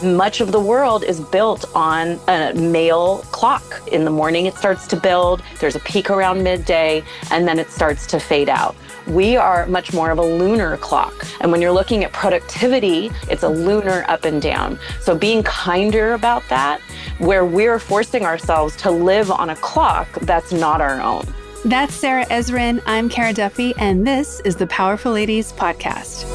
much of the world is built on a male clock. In the morning, it starts to build. There's a peak around midday, and then it starts to fade out. We are much more of a lunar clock. And when you're looking at productivity, it's a lunar up and down. So being kinder about that, where we're forcing ourselves to live on a clock that's not our own. That's Sarah Ezrin. I'm Kara Duffy, and this is the Powerful Ladies Podcast.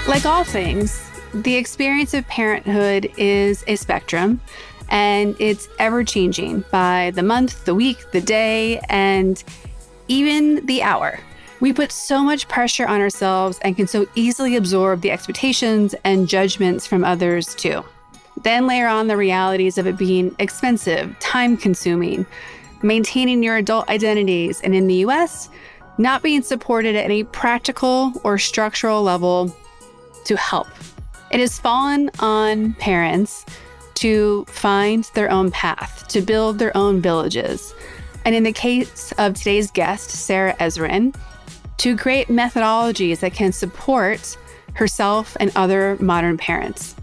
Like all things, the experience of parenthood is a spectrum, and it's ever-changing by the month, the week, the day, and even the hour. We put so much pressure on ourselves and can so easily absorb the expectations and judgments from others too. Then layer on the realities of it being expensive, time-consuming, maintaining your adult identities, and in the US, not being supported at any practical or structural level to help. It has fallen on parents to find their own path, to build their own villages. And in the case of today's guest, Sarah Ezrin, to create methodologies that can support herself and other modern parents.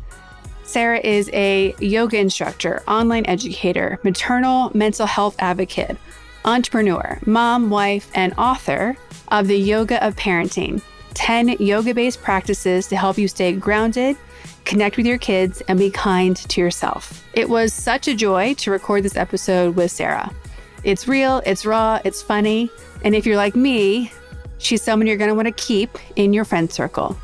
Sarah is a yoga instructor, online educator, maternal mental health advocate, entrepreneur, mom, wife, and author of The Yoga of Parenting, 10 yoga-based practices to help you stay grounded, connect with your kids, and be kind to yourself. It was such a joy to record this episode with Sarah. It's real, it's raw, it's funny, and if you're like me, she's someone you're going to want to keep in your friend circle.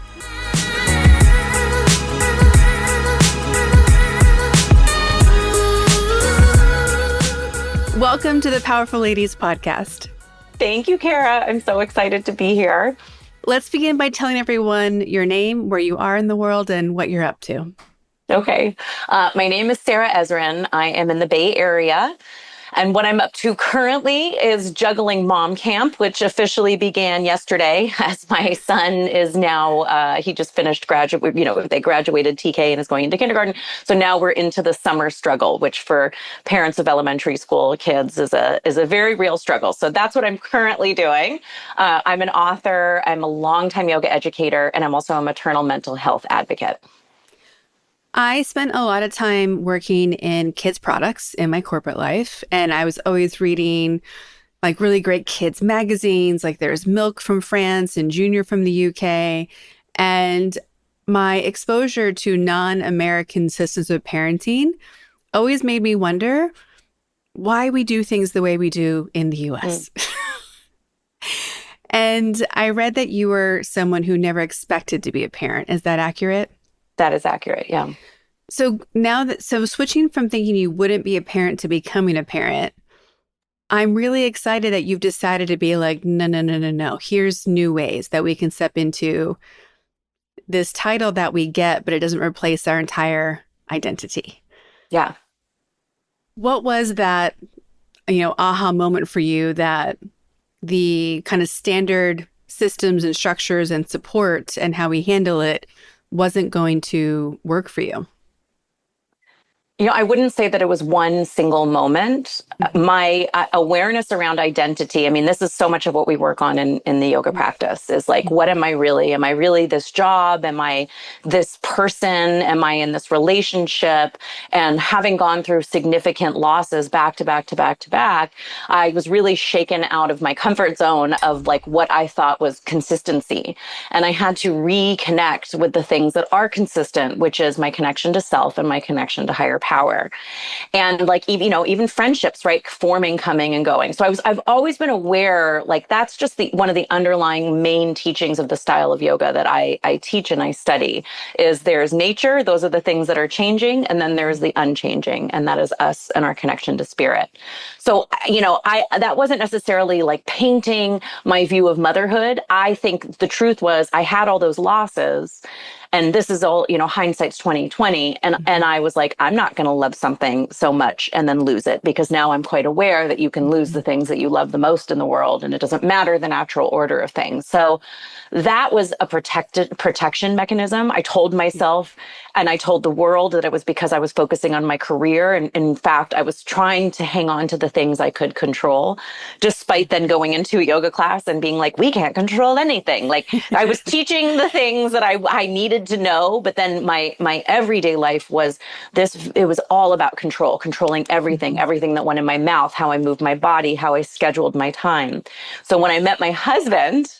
Welcome to the Powerful Ladies Podcast. Thank you, Kara. I'm so excited to be here. Let's begin by telling everyone your name, where you are in the world, and what you're up to. Okay. My name is Sarah Ezrin. I am in the Bay Area. And what I'm up to currently is juggling mom camp, which officially began yesterday as my son is now, he just finished they graduated TK and is going into kindergarten. So now we're into the summer struggle, which for parents of elementary school kids is a very real struggle. So that's what I'm currently doing. I'm an author, I'm a longtime yoga educator, and I'm also a maternal mental health advocate. I spent a lot of time working in kids products in my corporate life, and I was always reading like really great kids magazines, like there's Milk from France and Junior from the UK. And my exposure to non-American systems of parenting always made me wonder why we do things the way we do in the US. And I read that you were someone who never expected to be a parent. Is that accurate? That is accurate, yeah. So switching from thinking you wouldn't be a parent to becoming a parent, I'm really excited that you've decided to be like, no. Here's new ways that we can step into this title that we get, but it doesn't replace our entire identity. Yeah. What was that, aha moment for you that the kind of standard systems and structures and support and how we handle it wasn't going to work for you? I wouldn't say that it was one single moment. My awareness around identity, this is so much of what we work on in the yoga practice is like, what am I really? Am I really this job? Am I this person? Am I in this relationship? And having gone through significant losses back to back to back to back, I was really shaken out of my comfort zone of like what I thought was consistency. And I had to reconnect with the things that are consistent, which is my connection to self and my connection to higher power. And like, even friendships, right? Forming, coming and going. So I've always been aware, like that's just one of the underlying main teachings of the style of yoga that I teach and I study is there's nature. Those are the things that are changing. And then there's the unchanging. And that is us and our connection to spirit. So, that wasn't necessarily like painting my view of motherhood. I think the truth was I had all those losses. And this is all, hindsight's 2020. And I was like, I'm not going to love something so much and then lose it, because now I'm quite aware that you can lose the things that you love the most in the world, and it doesn't matter the natural order of things. So that was a protection mechanism. I told myself and I told the world that it was because I was focusing on my career. And in fact, I was trying to hang on to the things I could control, despite then going into a yoga class and being like, we can't control anything. Like I was teaching the things that I needed to know, but then my everyday life was this, it was all about controlling everything that went in my mouth, how I moved my body, how I scheduled my time. So when I met my husband,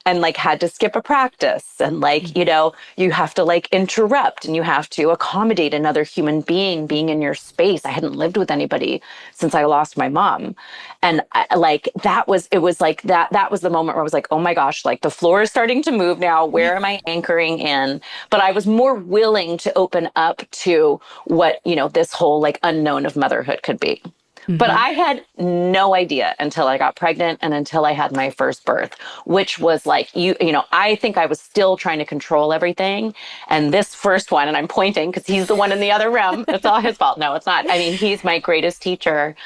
and like had to skip a practice, and like, you have to like interrupt, and you have to accommodate another human being in your space. I hadn't lived with anybody since I lost my mom. And that was the moment where I was like, oh my gosh, like the floor is starting to move now. Where am I anchoring in? But I was more willing to open up to what, this whole like unknown of motherhood could be. But I had no idea until I got pregnant and until I had my first birth, which was like, I think I was still trying to control everything. And this first one, and I'm pointing because he's the one in the other room. It's all his fault. No, it's not. I mean, he's my greatest teacher.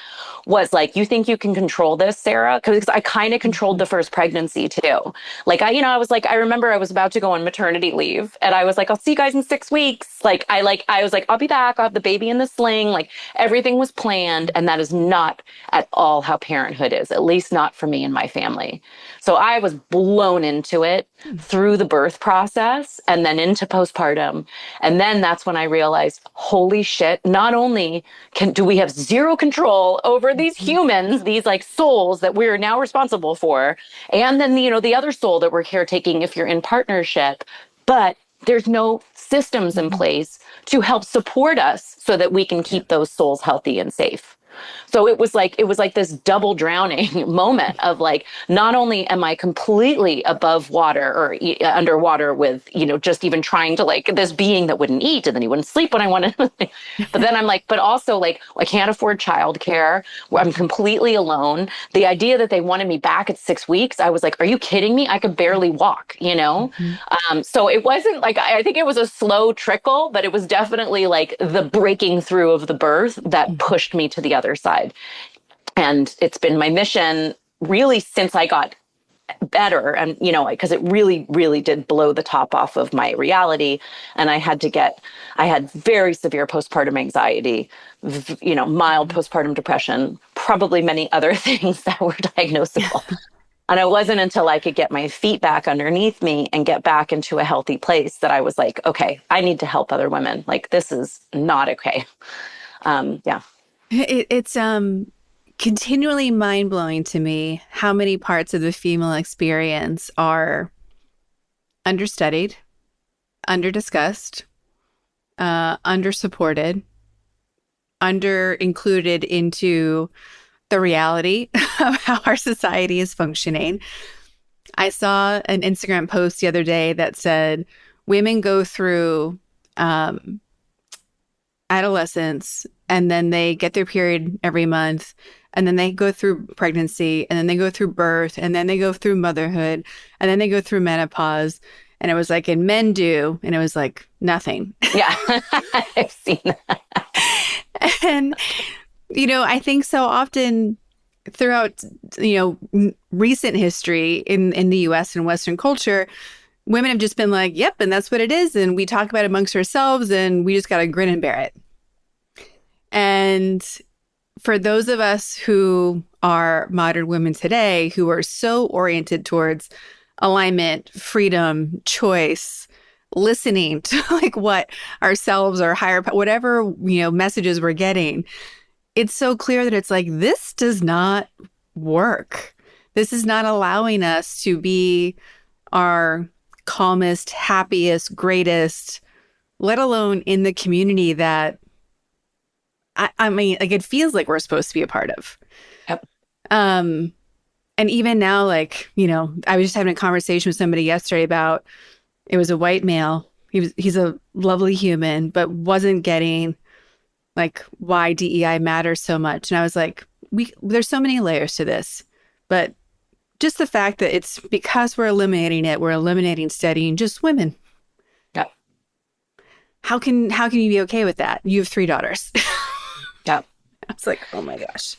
Was like, you think you can control this, Sarah? Because I kind of controlled the first pregnancy too. Like I was like, I remember I was about to go on maternity leave, and I was like, I'll see you guys in 6 weeks. I was like, I'll be back. I'll have the baby in the sling. Like everything was planned, and that is not at all how parenthood is. At least not for me and my family. So I was blown into it through the birth process and then into postpartum. And then that's when I realized, holy shit, not only do we have zero control over these humans, these like souls that we're now responsible for, and then, the other soul that we're caretaking if you're in partnership, but there's no systems in place to help support us so that we can keep those souls healthy and safe. So it was like this double drowning moment of like, not only am I completely above water or underwater with, just even trying to like this being that wouldn't eat and then he wouldn't sleep when I wanted. But then I'm like, but also like, I can't afford childcare. I'm completely alone. The idea that they wanted me back at 6 weeks, I was like, are you kidding me? I could barely walk, So it wasn't like, I think it was a slow trickle, but it was definitely like the breaking through of the birth that pushed me to the other side. And it's been my mission really since I got better. And, because it really, really did blow the top off of my reality. And I had very severe postpartum anxiety, mild postpartum depression, probably many other things that were diagnosable. And it wasn't until I could get my feet back underneath me and get back into a healthy place that I was like, okay, I need to help other women. Like, this is not okay. Yeah. It's continually mind-blowing to me how many parts of the female experience are understudied, under-discussed, under-supported, under-included into the reality of how our society is functioning. I saw an Instagram post the other day that said women go through adolescence, and then they get their period every month, and then they go through pregnancy, and then they go through birth, and then they go through motherhood, and then they go through menopause. And it was like, and men do, and it was like nothing. Yeah, I've seen that. And, I think so often throughout, recent history in the US and Western culture, women have just been like, yep, and that's what it is. And we talk about it amongst ourselves, and we just got to grin and bear it. And for those of us who are modern women today, who are so oriented towards alignment, freedom, choice, listening to like what ourselves or higher, whatever, messages we're getting, it's so clear that it's like, this does not work. This is not allowing us to be our calmest, happiest, greatest, let alone in the community that I mean, like, it feels like we're supposed to be a part of. Yep. And even now, like, I was just having a conversation with somebody yesterday about, it was a white male. He's a lovely human, but wasn't getting like why DEI matters so much. And I was like, there's so many layers to this, but just the fact that it's because we're eliminating studying just women. Yeah. how can you be okay with that? You have 3 daughters. Yeah. I was like, oh my gosh.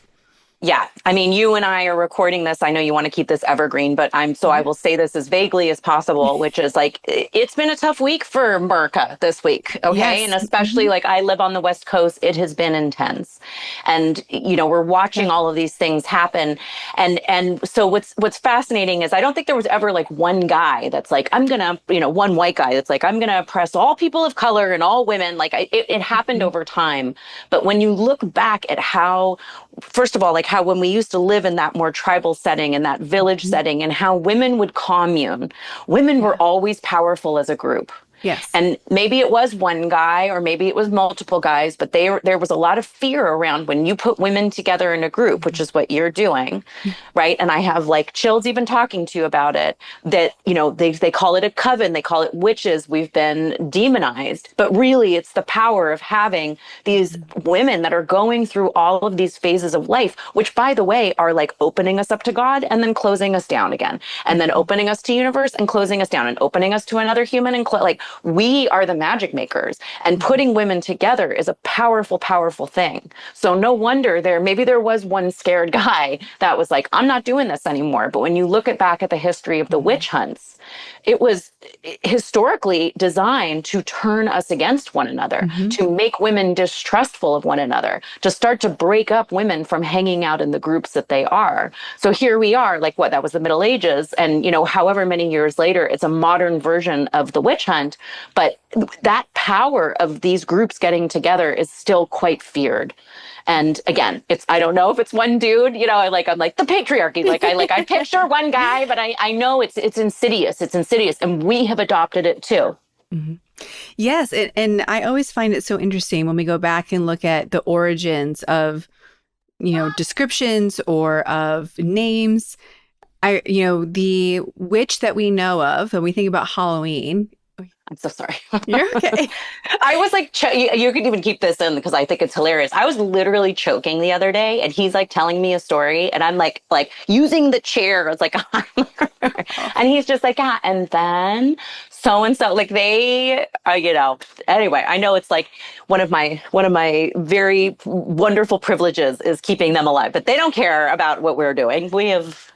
Yeah. I mean, you and I are recording this. I know you want to keep this evergreen, but I Yeah. will say this as vaguely as possible, which is like, it's been a tough week for America this week. Okay. And Yes. especially like I live on the West Coast, it has been intense. And, we're watching Yeah. all of these things happen. And so what's fascinating is I don't think there was ever like one guy that's like, I'm going to, one white guy that's like, I'm going to oppress all people of color and all women. Like it happened Mhm. over time. But when you look back at how, first of all, like how when we used to live in that more tribal setting and that village Mhm. setting and how women would commune, women were Yeah. always powerful as a group. Yes. And maybe it was one guy or maybe it was multiple guys, but there was a lot of fear around when you put women together in a group, which Mhm. is what you're doing, right? And I have like chills even talking to you about it, that, they call it a coven, they call it witches. We've been demonized, but really it's the power of having these Mhm. women that are going through all of these phases of life, which by the way, are like opening us up to God and then closing us down again, and then Mhm. opening us to universe and closing us down and opening us to another human and like we are the magic makers, and Mhm. putting women together is a powerful, powerful thing. So no wonder maybe there was one scared guy that was like, I'm not doing this anymore. But when you look back at the history of the Mhm. witch hunts, it was historically designed to turn us against one another, Mhm. to make women distrustful of one another, to start to break up women from hanging out in the groups that they are. So here we are, like what, that was the Middle Ages. And, however many years later, it's a modern version of the witch hunt. But that power of these groups getting together is still quite feared. And again, I don't know if it's one dude, I'm like the patriarchy. I picture one guy, but I know it's insidious. It's insidious. And we have adopted it too. Mhm. Yes, and I always find it so interesting when we go back and look at the origins of, descriptions or of names. The witch that we know of, and we think about Halloween. I'm so sorry. You're okay. I was like, you could even keep this in because I think it's hilarious. I was literally choking the other day, and he's like telling me a story, and I'm like using the chair. I was like, Oh. and he's just like, yeah, and then so and so, like they, Anyway, I know it's like one of my very wonderful privileges is keeping them alive, but they don't care about what we're doing. We have,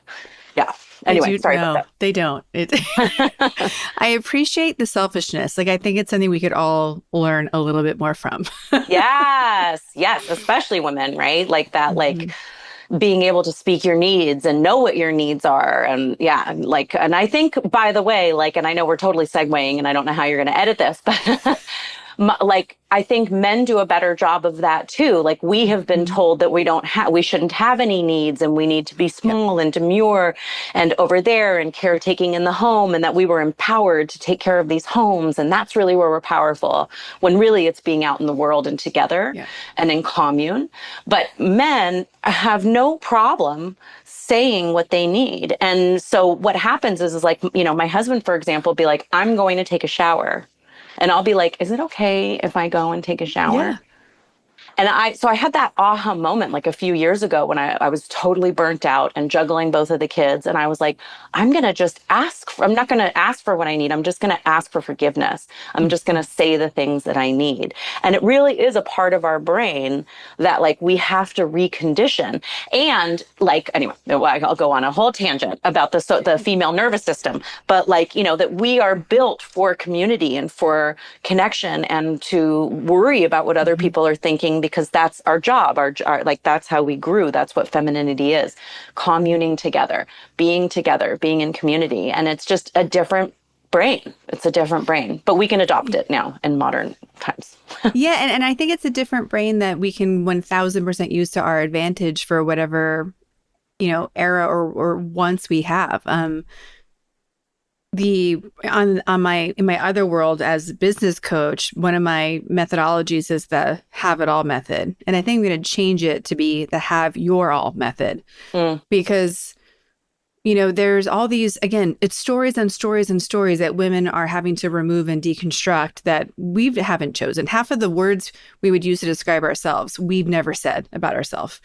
yeah. They Anyway, do. sorry about No, they don't. that. I appreciate the selfishness. Like, I think it's something we could all learn a little bit more from. Yes, yes, especially women, right? Like that, like Mhm. being able to speak your needs and know what your needs are. And yeah, like, and I think, by the way, like, and I know we're totally segueing and I don't know how you're going to edit this, but like, I think men do a better job of that too. Like we have been Mhm. told that we shouldn't have any needs and we need to be Yep. small and demure and over there and caretaking in the home, and that we were empowered to take care of these homes. And that's really where we're powerful, when really it's being out in the world and together Yeah. and in commune. But men have no problem saying what they need. And so what happens is like, my husband, for example, be like, I'm going to take a shower. And I'll be like, is it okay if I go and take a shower? Yeah. And so I had that aha moment like a few years ago when I was totally burnt out and juggling both of the kids. And I was like, I'm going to just I'm not going to ask for what I need. I'm just going to ask for forgiveness. I'm just going Mhm. to say the things that I need. And it really is a part of our brain that like we have to recondition. And like, anyway, I'll go on a whole tangent about the female nervous system, but like, that we are built for community and for connection and to worry about what other Mhm. people are thinking, because that's our job, like that's how we grew. That's what femininity is: communing together, being in community. And it's just a different brain. It's a different brain, but we can adopt it now in modern times. Yeah, and I think it's a different brain that we can 1000% use to our advantage for whatever, era or wants we have. The on my in my other world as a business coach, one of my methodologies is the have it all method. And I think I'm going to change it to be the have your all method, Mm, because there's all these, again, it's stories and stories and stories that women are having to remove and deconstruct that we haven't chosen. Half of the words we would use to describe ourselves, we've never said about ourselves.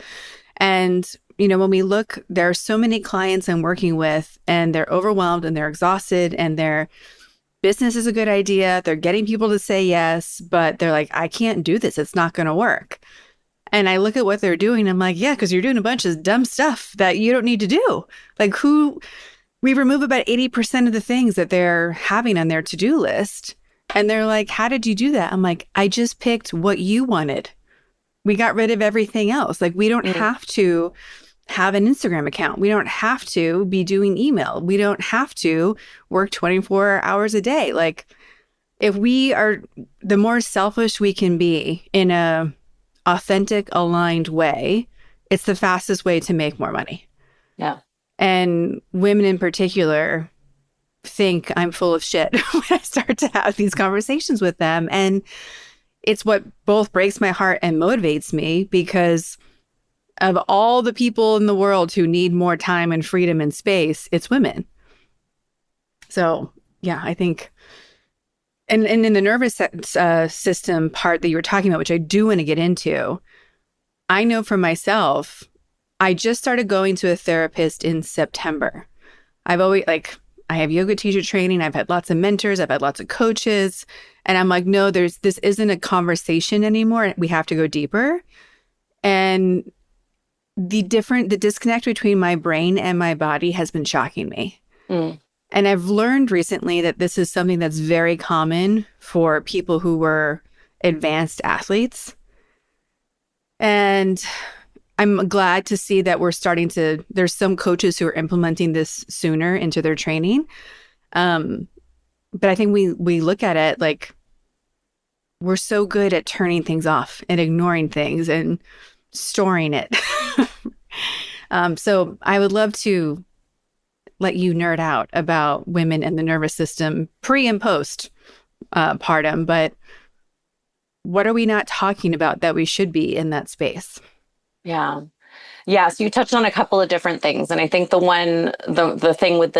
And, when we look, there are so many clients I'm working with and they're overwhelmed and they're exhausted and they're business is a good idea. They're getting people to say yes, but they're like, I can't do this. It's not going to work. And I look at what they're doing. I'm like, yeah, because you're doing a bunch of dumb stuff that you don't need to do. Like we remove about 80% of the things that they're having on their to-do list. And they're like, how did you do that? I'm like, I just picked what you wanted. We got rid of everything else. Like, we don't have to have an Instagram account. We don't have to be doing email. We don't have to work 24 hours a day. Like, if we are, the more selfish we can be in a authentic, aligned way, it's the fastest way to make more money. Yeah. And women in particular think I'm full of shit when I start to have these conversations with them. And it's what both breaks my heart and motivates me, because of all the people in the world who need more time and freedom and space, it's women. So yeah, I think, and in the nervous system part that you were talking about, which I do want to get into, I know for myself, I just started going to a therapist in September. I've always, like, I have yoga teacher training. I've had lots of mentors. I've had lots of coaches. And I'm like, no, this isn't a conversation anymore. We have to go deeper. And the disconnect between my brain and my body has been shocking me. Mm. And I've learned recently that this is something that's very common for people who were advanced athletes. And I'm glad to see that there's some coaches who are implementing this sooner into their training. But I think we look at it like we're so good at turning things off and ignoring things and storing it. So I would love to let you nerd out about women and the nervous system pre and post partum, but what are we not talking about that we should be in that space? Yeah. Yeah. So you touched on a couple of different things. And I think the thing with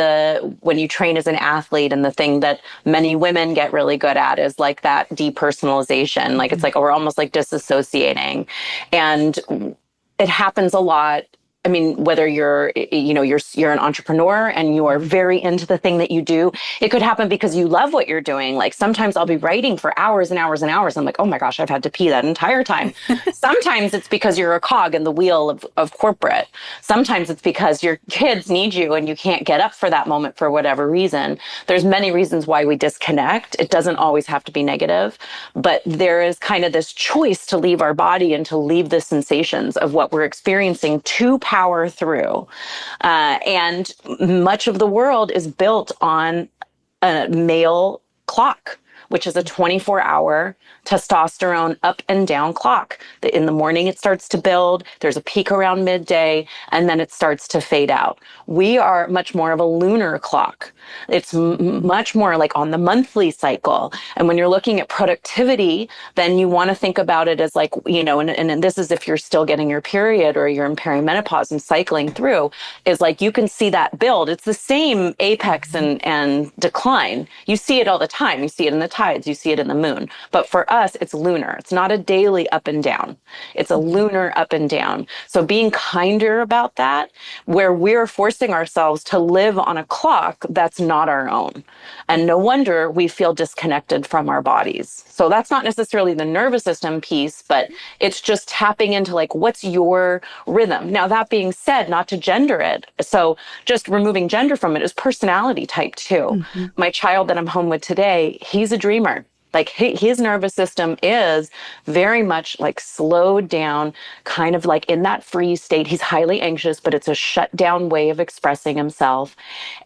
when you train as an athlete, and the thing that many women get really good at is like that depersonalization. Like, it's like, we're almost like disassociating. And it happens a lot. I mean, whether you're an entrepreneur and you are very into the thing that you do, it could happen because you love what you're doing. Like, sometimes I'll be writing for hours and hours and hours. I'm like, oh my gosh, I've had to pee that entire time. Sometimes it's because you're a cog in the wheel of corporate. Sometimes it's because your kids need you and you can't get up for that moment for whatever reason. There's many reasons why we disconnect. It doesn't always have to be negative, but there is kind of this choice to leave our body and to leave the sensations of what we're experiencing to power through. And much of the world is built on a male clock, which is a 24-hour testosterone up and down clock. In the morning, it starts to build. There's a peak around midday, and then it starts to fade out. We are much more of a lunar clock. It's much more like on the monthly cycle. And when you're looking at productivity, then you want to think about it as like, and this is if you're still getting your period or you're in perimenopause and cycling through, is like you can see that build. It's the same apex and decline. You see it all the time. You see it in the tides, you see it in the moon. But for us, it's lunar. It's not a daily up and down. It's a lunar up and down. So being kinder about that, where we're forcing ourselves to live on a clock that's not our own. And no wonder we feel disconnected from our bodies. So that's not necessarily the nervous system piece, but it's just tapping into like, what's your rhythm? Now, that being said, not to gender it. So just removing gender from it is personality type too. Mm-hmm. My child that I'm home with today, he's a dreamer. Like his nervous system is very much like slowed down, kind of like in that freeze state. He's highly anxious, but it's a shut down way of expressing himself.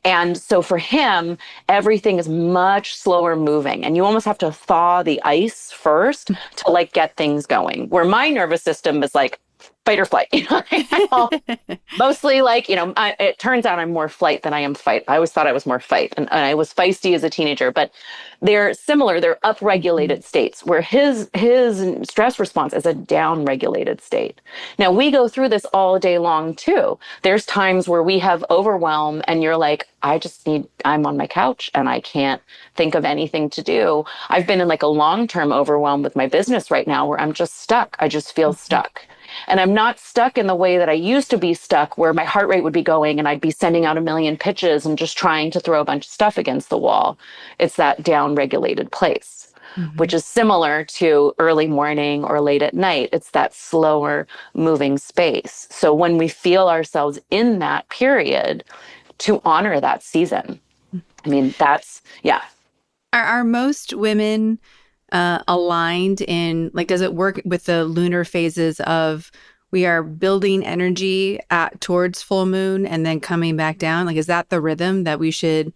And so for him, everything is much slower moving. And you almost have to thaw the ice first to like get things going. Where my nervous system is like fight or flight. Mostly like, it turns out I'm more flight than I am fight. I always thought I was more fight, and I was feisty as a teenager, but they're similar. They're upregulated states, where his stress response is a downregulated state. Now, we go through this all day long too. There's times where we have overwhelm and you're like, I'm on my couch and I can't think of anything to do. I've been in like a long-term overwhelm with my business right now where I'm just stuck. I just feel stuck. And I'm not stuck in the way that I used to be stuck, where my heart rate would be going and I'd be sending out a million pitches and just trying to throw a bunch of stuff against the wall. It's that down regulated place, which Mhm. is similar to early morning or late at night. It's that slower moving space. So when we feel ourselves in that period, to honor that season. I mean, that's, yeah. Are most women aligned in, like, does it work with the lunar phases of we are building energy towards full moon and then coming back down? Like, is that the rhythm that we should,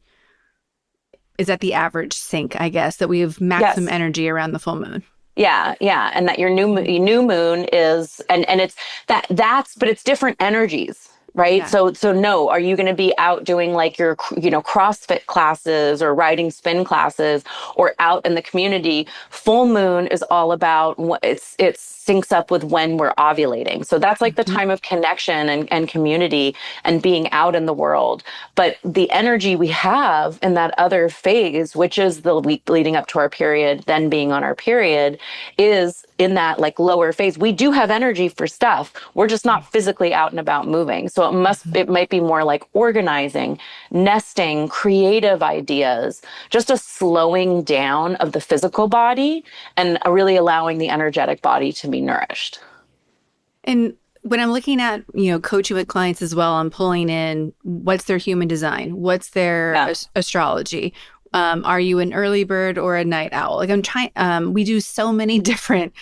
is that the average sync, I guess, that we have maximum Yes. energy around the full moon? Yeah, yeah, and that your new moon is, and it's that's but it's different energies, right? Yeah. So no, are you going to be out doing like your CrossFit classes or riding spin classes or out in the community? Full moon is all about it syncs up with when we're ovulating. So that's like the Mhm. time of connection and community and being out in the world. But the energy we have in that other phase, which is the week leading up to our period, then being on our period, is in that like lower phase. We do have energy for stuff. We're just not physically out and about moving. So Mhm. it might be more like organizing, nesting, creative ideas, just a slowing down of the physical body and really allowing the energetic body to be nourished. And when I'm looking at, coaching with clients as well, I'm pulling in what's their human design, what's their Yeah. astrology. Are you an early bird or a night owl? Like, I'm trying, we do so many different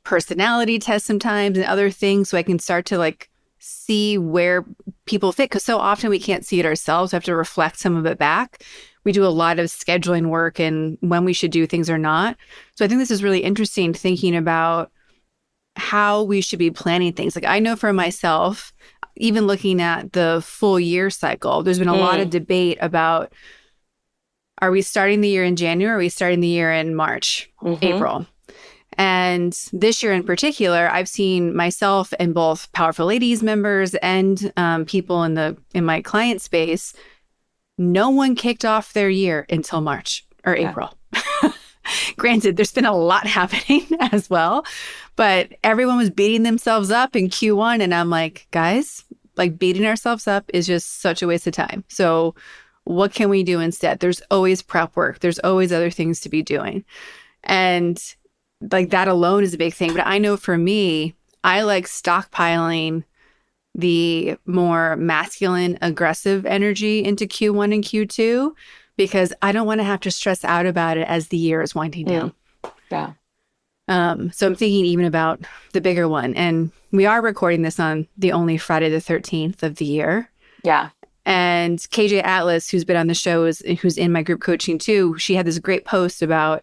personality tests sometimes and other things, so I can start to like see where people fit. Cause so often we can't see it ourselves. We have to reflect some of it back. We do a lot of scheduling work and when we should do things or not. So I think this is really interesting, thinking about how we should be planning things. Like, I know for myself, even looking at the full year cycle, there's been a lot of Mm, debate about, are we starting the year in January? Or are we starting the year in March, hmm. April? And this year in particular, I've seen myself and both Powerful Ladies members and people in my client space. No one kicked off their year until March or Yeah. April. Granted, there's been a lot happening as well, but everyone was beating themselves up in Q1. And I'm like, guys, like, beating ourselves up is just such a waste of time. So what can we do instead? There's always prep work. There's always other things to be doing. And like, that alone is a big thing. But I know for me, I like stockpiling the more masculine, aggressive energy into Q1 and Q2 because I don't want to have to stress out about it as the year is winding Mm, down. yeah. So I'm thinking even about the bigger one. And we are recording this on the only Friday the 13th of the year. Yeah. And KJ Atlas, who's been on the show, who's in my group coaching too, she had this great post about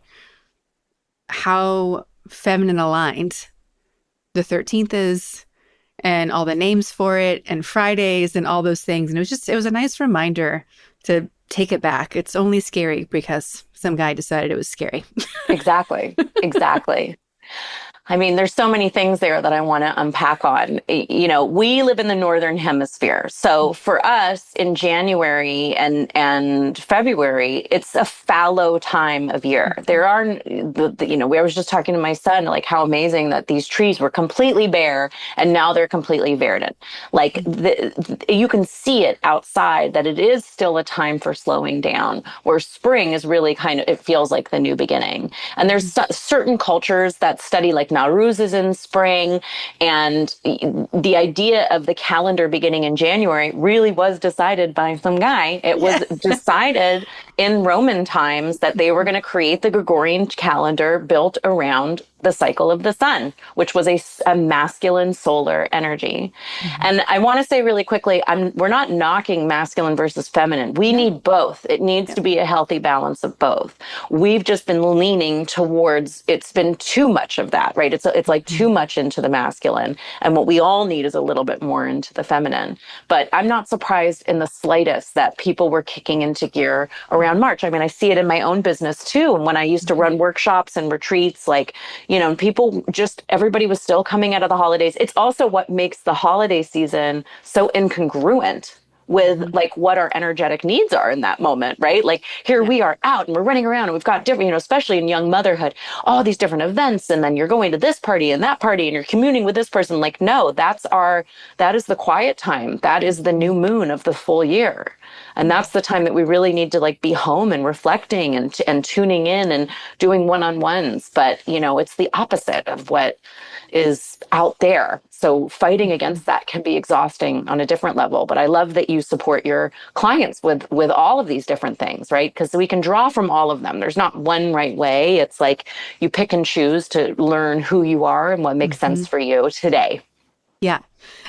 how feminine aligned the 13th is and all the names for it and Fridays and all those things. And it was a nice reminder to take it back. It's only scary because some guy decided it was scary. Exactly. Exactly. I mean, there's so many things there that I want to unpack on. We live in the Northern Hemisphere. So for us in January and February, it's a fallow time of year. There are, I was just talking to my son, like how amazing that these trees were completely bare and now they're completely verdant. Like you can see it outside that it is still a time for slowing down, where spring is really it feels like the new beginning. And there's certain cultures that study like Nowruz is in spring. And the idea of the calendar beginning in January really was decided by some guy. It was Yes. decided in Roman times that they were going to create the Gregorian calendar built around the cycle of the sun, which was a masculine solar energy. Mhm. And I want to say really quickly, we're not knocking masculine versus feminine. We No. need both. It needs Yeah. to be a healthy balance of both. We've just been leaning towards, it's been too much of that, right? It's like too Mhm. much into the masculine. And what we all need is a little bit more into the feminine. But I'm not surprised in the slightest that people were kicking into gear around March. I mean, I see it in my own business too. And when I used to run workshops and retreats, like, everybody was still coming out of the holidays. It's also what makes the holiday season so incongruent with like what our energetic needs are in that moment, right? Like here Yeah. we are out and we're running around and we've got different, especially in young motherhood, all these different events. And then you're going to this party and that party and you're communing with this person. Like, no, that is the quiet time. That is the new moon of the full year. And that's the time that we really need to like be home and reflecting and tuning in and doing one-on-ones. But, it's the opposite of what is out there. So fighting against that can be exhausting on a different level. But I love that you support your clients with all of these different things, right? Because we can draw from all of them. There's not one right way. It's like you pick and choose to learn who you are and what makes Mm-hmm. sense for you today. Yeah.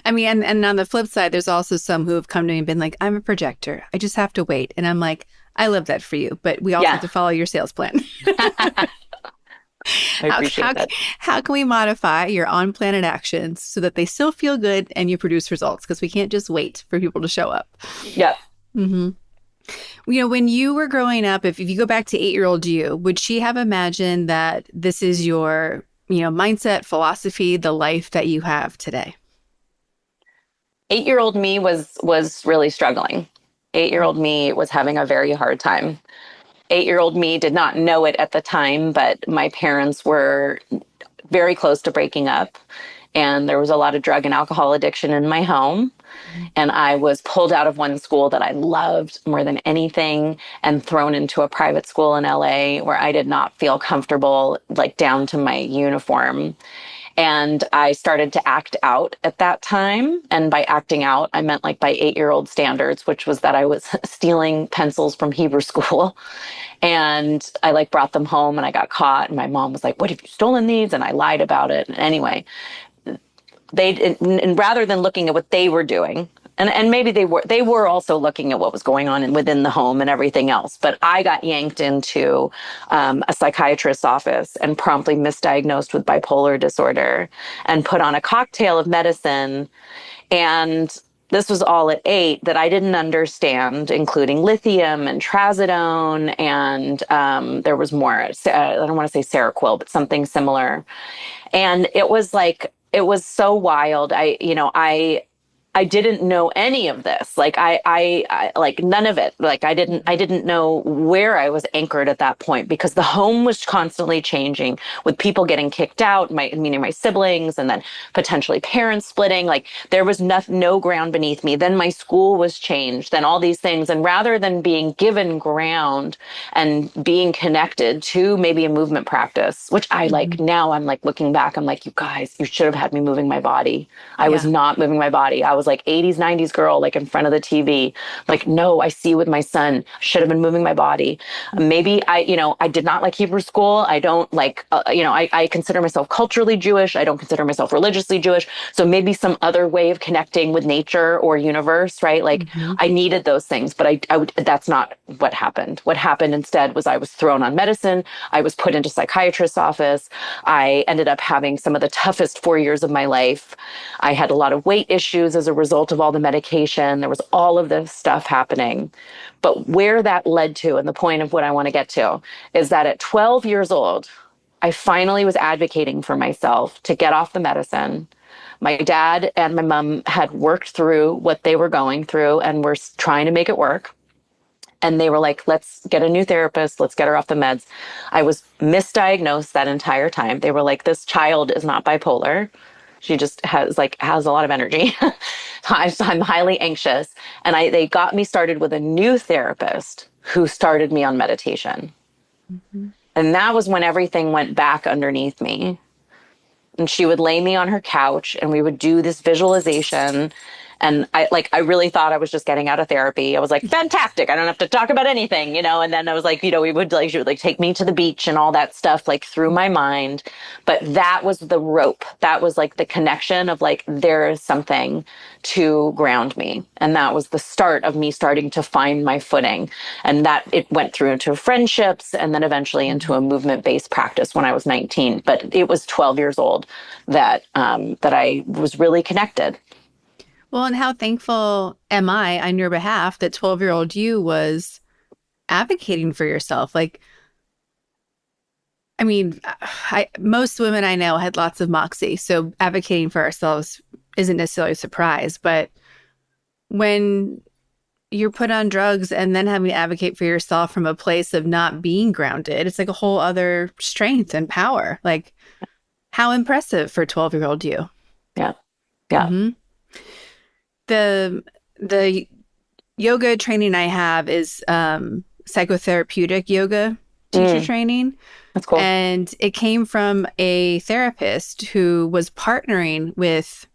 I mean, and on the flip side, there's also some who have come to me and been like, I'm a projector. I just have to wait. And I'm like, I love that for you, but we also have Yeah. to follow your sales plan. I how, appreciate how, that. how can we modify your on-planet actions so that they still feel good and you produce results? Because we can't just wait for people to show up. Yeah. Mm-hmm. When you were growing up, if you go back to 8-year-old you, would she have imagined that this is your, mindset, philosophy, the life that you have today? 8-year-old me was really struggling. 8-year-old me was having a very hard time. 8-year-old me did not know it at the time, but my parents were very close to breaking up. And there was a lot of drug and alcohol addiction in my home. And I was pulled out of one school that I loved more than anything and thrown into a private school in LA where I did not feel comfortable, like down to my uniform. And I started to act out at that time. And by acting out, I meant like by 8-year-old standards, which was that I was stealing pencils from Hebrew school. And I like brought them home and I got caught. And my mom was like, "What, have you stolen these?" And I lied about it. And anyway, and rather than looking at what they were doing, and maybe they were also looking at what was going on within the home and everything else, but I got yanked into a psychiatrist's office and promptly misdiagnosed with bipolar disorder and put on a cocktail of medicine. And this was all at 8 that I didn't understand, including lithium and trazodone, and there was more. I don't want to say Seroquel, but something similar. And it was so wild. I didn't know any of this. Like I like none of it. Like I didn't know where I was anchored at that point because the home was constantly changing with people getting kicked out, meaning my siblings, and then potentially parents splitting. Like there was no ground beneath me. Then my school was changed, then all these things. And rather than being given ground and being connected to maybe a movement practice, which I like now, I'm like looking back, I'm like, you guys, you should have had me moving my body. I was Yeah. not moving my body. I was like 80s, 90s girl, like in front of the TV. Like, no, I see with my son, should have been moving my body. Maybe I did not like Hebrew school. I don't like, I consider myself culturally Jewish. I don't consider myself religiously Jewish. So maybe some other way of connecting with nature or universe, right? Like Mm-hmm. I needed those things, but that's not what happened. What happened instead was I was thrown on medicine. I was put into psychiatrist's office. I ended up having some of the toughest 4 years of my life. I had a lot of weight issues as a result of all the medication. There was all of this stuff happening. But where that led to, and the point of what I want to get to, is that at 12 years old, I finally was advocating for myself to get off the medicine. My dad and my mom had worked through what they were going through and were trying to make it work. And they were like, let's get a new therapist. Let's get her off the meds. I was misdiagnosed that entire time. They were like, this child is not bipolar. She just has a lot of energy. I'm highly anxious. And they got me started with a new therapist who started me on meditation. Mm-hmm. And that was when everything went back underneath me. And she would lay me on her couch and we would do this visualization. And I really thought I was just getting out of therapy. I was like, fantastic. I don't have to talk about anything, And then I was like, she would like take me to the beach and all that stuff, like through my mind. But that was the rope. That was like the connection of like, there is something to ground me. And that was the start of me starting to find my footing. And that it went through into friendships and then eventually into a movement-based practice when I was 19. But it was 12 years old that I was really connected. Well, and how thankful am I on your behalf that 12-year-old you was advocating for yourself? Like, I mean, most women I know had lots of moxie, so advocating for ourselves isn't necessarily a surprise. But when you're put on drugs and then having to advocate for yourself from a place of not being grounded. It's like a whole other strength and power. Like, how impressive for 12-year-old you. Yeah. Yeah. Hmm. The yoga training I have is psychotherapeutic yoga teacher Mm, training. that's cool. And it came from a therapist who was partnering with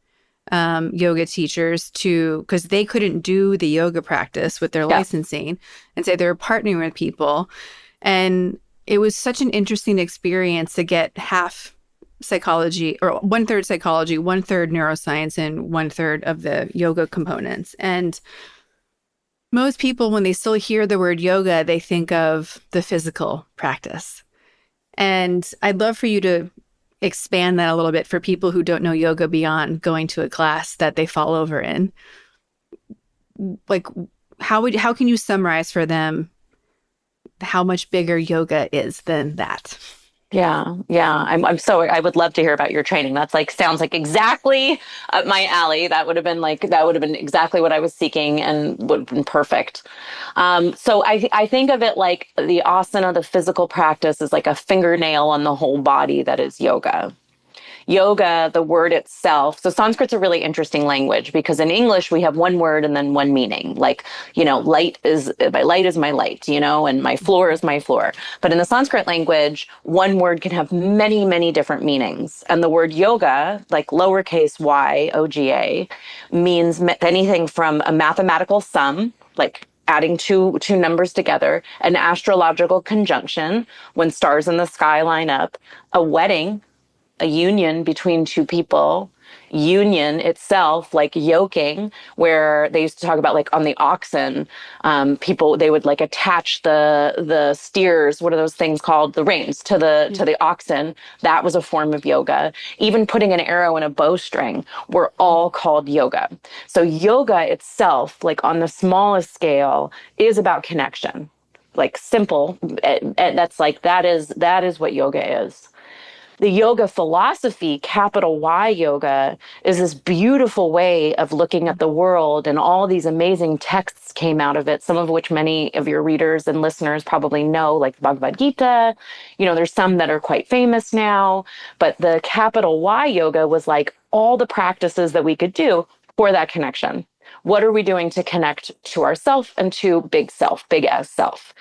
yoga teachers because they couldn't do the yoga practice with their Yeah. licensing. And so they were partnering with people. And it was such an interesting experience to get half psychology, or 1/3 psychology, 1/3 neuroscience, and 1/3 of the yoga components. And most people, when they still hear the word yoga, they think of the physical practice. And I'd love for you to expand that a little bit for people who don't know yoga beyond going to a class that they fall over in. Like, how can you summarize for them how much bigger yoga is than that? Yeah, yeah. I would love to hear about your training. That's like sounds like exactly up my alley. That would have been exactly what I was seeking and would have been perfect. I think of it like the asana, the physical practice is like a fingernail on the whole body that is yoga. Yoga, the word itself. So Sanskrit's a really interesting language because in English we have one word and then one meaning. Like, light is my light, and my floor is my floor. But in the Sanskrit language, one word can have many, many different meanings. And the word yoga, like lowercase y, OGA, means anything from a mathematical sum, like adding two numbers together, an astrological conjunction when stars in the sky line up, a wedding, a union between two people, union itself, like yoking, where they used to talk about like on the oxen, people, they would like attach the steers, what are those things called, the reins to the oxen. That was a form of yoga. Even putting an arrow in a bowstring were all called yoga. So yoga itself, like on the smallest scale, is about connection, like simple. And that is what yoga is. The yoga philosophy, capital Y yoga, is this beautiful way of looking at the world, and all these amazing texts came out of it, some of which many of your readers and listeners probably know, like the Bhagavad Gita. There's some that are quite famous now, but the capital Y yoga was like all the practices that we could do for that connection. What are we doing to connect to ourself and to big self, big S self?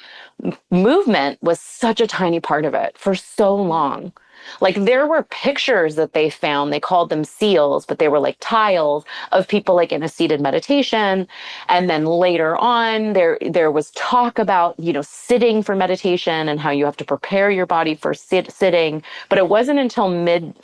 Movement was such a tiny part of it for so long. Like there were pictures that they found, they called them seals, but they were like tiles of people like in a seated meditation. And then later on, there was talk about, sitting for meditation and how you have to prepare your body for sitting. But it wasn't until medieval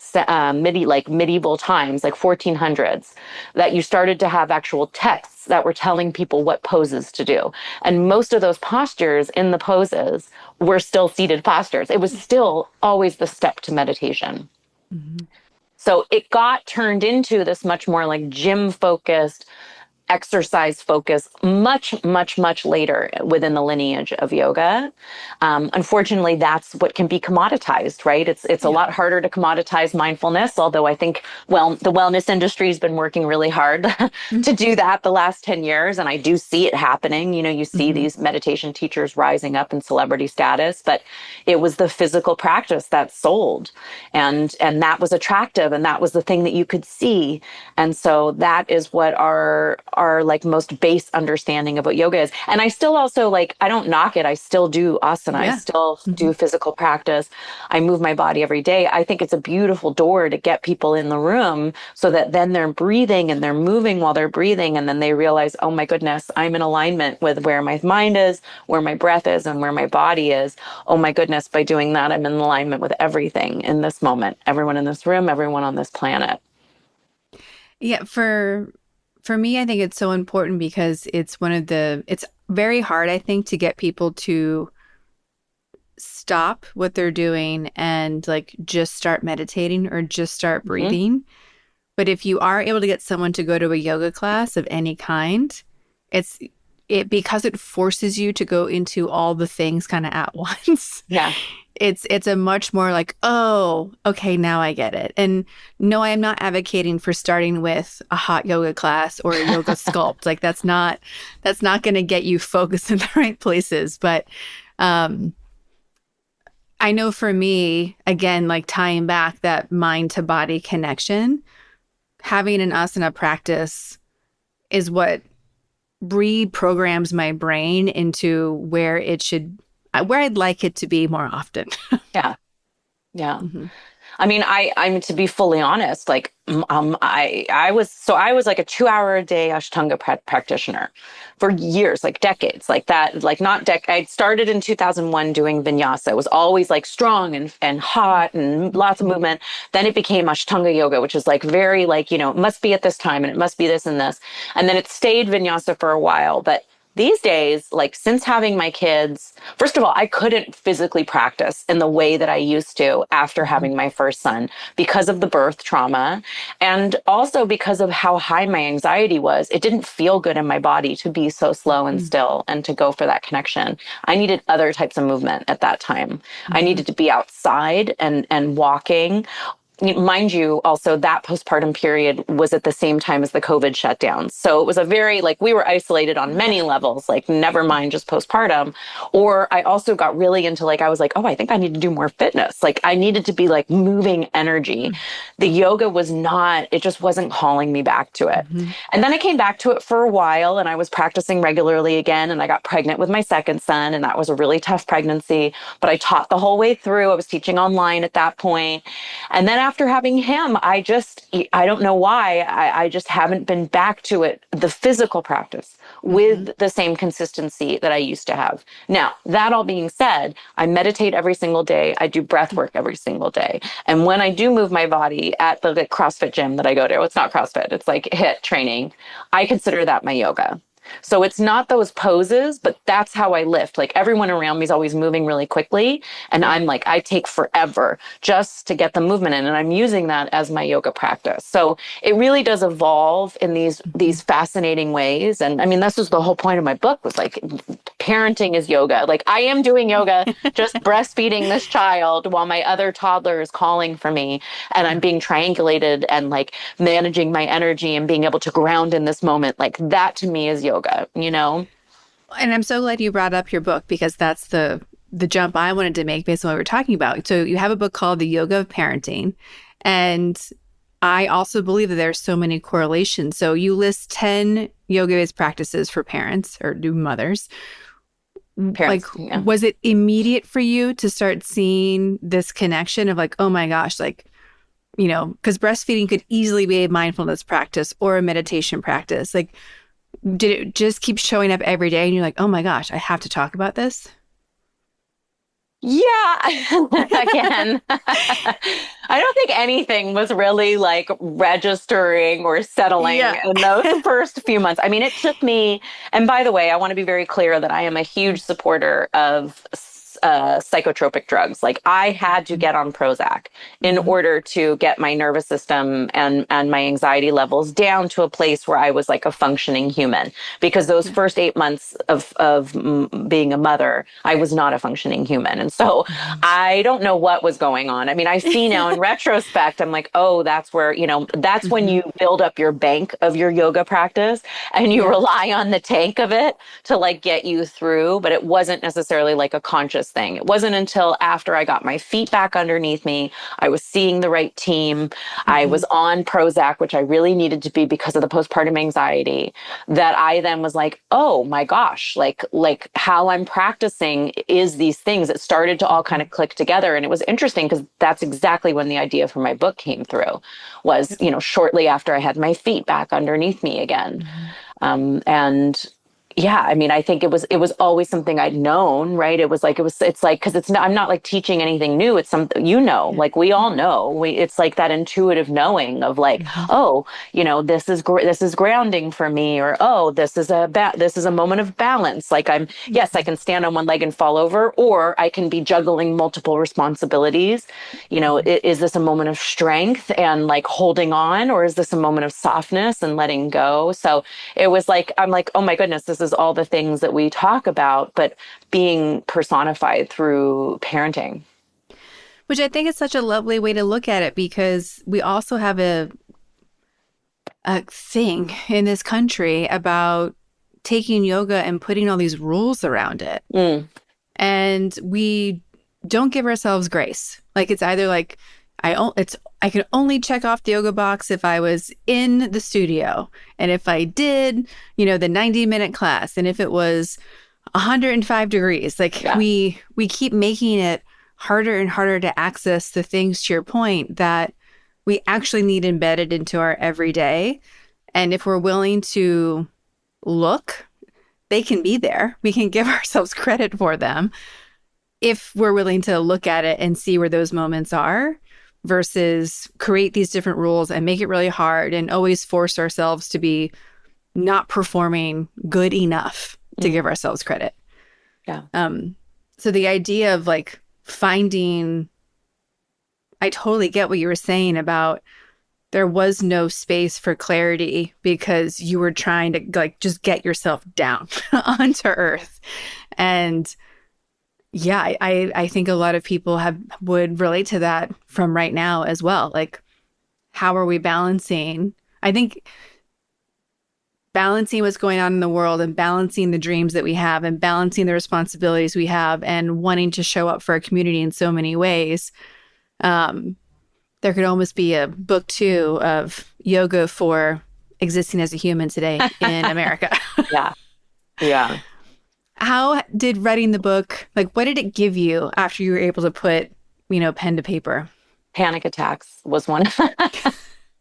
times, like 1400s, that you started to have actual texts that were telling people what poses to do. And most of those postures in the poses were still seated postures. It was still always the step to meditation. Mm-hmm. So it got turned into this much more like gym focused, exercise focus much, much, much later within the lineage of yoga. Unfortunately, that's what can be commoditized, right? It's a lot harder to commoditize mindfulness, although I think, the wellness industry has been working really hard to do that the last 10 years. And I do see it happening. You see Mm-hmm. these meditation teachers rising up in celebrity status, but it was the physical practice that sold. And that was attractive. And that was the thing that you could see. And so that is what our like most base understanding of what yoga is. And I still also I don't knock it. I still do asana. I Yeah. still Mm-hmm. do physical practice. I move my body every day. I think it's a beautiful door to get people in the room so that then they're breathing and they're moving while they're breathing. And then they realize, oh my goodness, I'm in alignment with where my mind is, where my breath is, and where my body is. Oh my goodness, by doing that, I'm in alignment with everything in this moment, everyone in this room, everyone on this planet. Yeah, for me, I think it's so important because it's it's very hard, I think, to get people to stop what they're doing and like just start meditating or just start Mhm. breathing. But if you are able to get someone to go to a yoga class of any kind, it's because it forces you to go into all the things kind of at once. Yeah. It's a much more like, oh, okay, now I get it. And no, I am not advocating for starting with a hot yoga class or a yoga sculpt. Like that's not going to get you focused in the right places. But I know for me, again, like tying back that mind to body connection, having an asana practice is what reprograms my brain into where I'd like it to be more often. Yeah. Yeah. Mm-hmm. I mean, I'm to be fully honest, like, I was like a 2 hour a day Ashtanga practitioner for years, like decades, like that, like not I started in 2001 doing vinyasa. It was always like strong and hot and lots of movement. Then it became Ashtanga yoga, which is like very like, it must be at this time and it must be this and this. And then it stayed vinyasa for a while, but these days, like since having my kids, first of all, I couldn't physically practice in the way that I used to after having my first son because of the birth trauma. And also because of how high my anxiety was. It didn't feel good in my body to be so slow and still and to go for that connection. I needed other types of movement at that time. I needed to be outside and walking. Mind you, also that postpartum period was at the same time as the COVID shutdowns. So it was a very, like, we were isolated on many levels, like never mind just postpartum. Or I also got really into like, I was like, oh, I think I need to do more fitness. Like I needed to be like moving energy. The yoga was not, it just wasn't calling me back to it. And then I came back to it for a while and I was practicing regularly again. And I got pregnant with my second son. And that was a really tough pregnancy, but I taught the whole way through. I was teaching online at that point. And then after having him, I don't know why, I just haven't been back to it, the physical practice with the same consistency that I used to have. Now, that all being said, I meditate every single day. I do breath work every single day. And when I do move my body at the CrossFit gym that I go to, it's not CrossFit, it's like HIIT training, I consider that my yoga. So it's not those poses, but that's how I lift. Like everyone around me is always moving really quickly. And I'm like, I take forever just to get the movement in. And I'm using that as my yoga practice. So it really does evolve in these fascinating ways. And I mean, this was the whole point of my book, was like, parenting is yoga. Like I am doing yoga, just breastfeeding this child while my other toddler is calling for me. And I'm being triangulated and like managing my energy and being able to ground in this moment. Like that to me is yoga, And I'm so glad you brought up your book, because that's the jump I wanted to make based on what we're talking about. So you have a book called The Yoga of Parenting. And I also believe that there's so many correlations. So you list 10 yoga-based practices for parents or new mothers. Parents, like, yeah. Was it immediate for you to start seeing this connection of like, oh my gosh, like, because breastfeeding could easily be a mindfulness practice or a meditation practice. Like, did it just keep showing up every day and you're like, oh my gosh, I have to talk about this? Yeah. Again, I don't think anything was really like registering or settling in those first few months. I mean, it took me, and by the way, I want to be very clear that I am a huge supporter of psychotropic drugs. Like I had to get on Prozac in order to get my nervous system and my anxiety levels down to a place where I was like a functioning human. Because those first 8 months of being a mother, I was not a functioning human. And so I don't know what was going on. I mean, I see now in retrospect, I'm like, oh, that's where, that's when you build up your bank of your yoga practice and you rely on the tank of it to like get you through. But it wasn't necessarily like a conscious thing. It wasn't until after I got my feet back underneath me, I was seeing the right team, I was on Prozac, which I really needed to be because of the postpartum anxiety, that I then was like, oh my gosh, like how I'm practicing is these things. It started to all kind of click together. And it was interesting because that's exactly when the idea for my book came through, was, shortly after I had my feet back underneath me again. And yeah, I mean, I think it was always something I'd known, right? It's like, cause I'm not like teaching anything new. It's something, like we all know, it's like that intuitive knowing of like, oh, this is grounding for me, or, oh, this is a moment of balance. Like yes, I can stand on one leg and fall over, or I can be juggling multiple responsibilities. Is this a moment of strength and like holding on, or is this a moment of softness and letting go? So it was like, I'm like, oh my goodness, this encompasses all the things that we talk about, but being personified through parenting. Which I think is such a lovely way to look at it, because we also have a thing in this country about taking yoga and putting all these rules around it. Mm. And we don't give ourselves grace. Like, it's either like, I can only check off the yoga box if I was in the studio. And if I did, the 90-minute class, and if it was 105 degrees, like Yeah. we keep making it harder and harder to access the things, to your point, that we actually need embedded into our everyday. And if we're willing to look, they can be there. We can give ourselves credit for them if we're willing to look at it and see where those moments are, versus create these different rules and make it really hard and always force ourselves to be not performing good enough to give ourselves credit. Yeah. So the idea of like finding, I totally get what you were saying about there was no space for clarity because you were trying to like just get yourself down onto earth. And yeah, I think a lot of people would relate to that from right now as well. Like, how are we balancing? I think balancing what's going on in the world and balancing the dreams that we have and balancing the responsibilities we have and wanting to show up for our community in so many ways. There could almost be a book 2 of yoga for existing as a human today in America. Yeah. Yeah. How did writing the book, like, what did it give you after you were able to put, pen to paper? Panic attacks was one.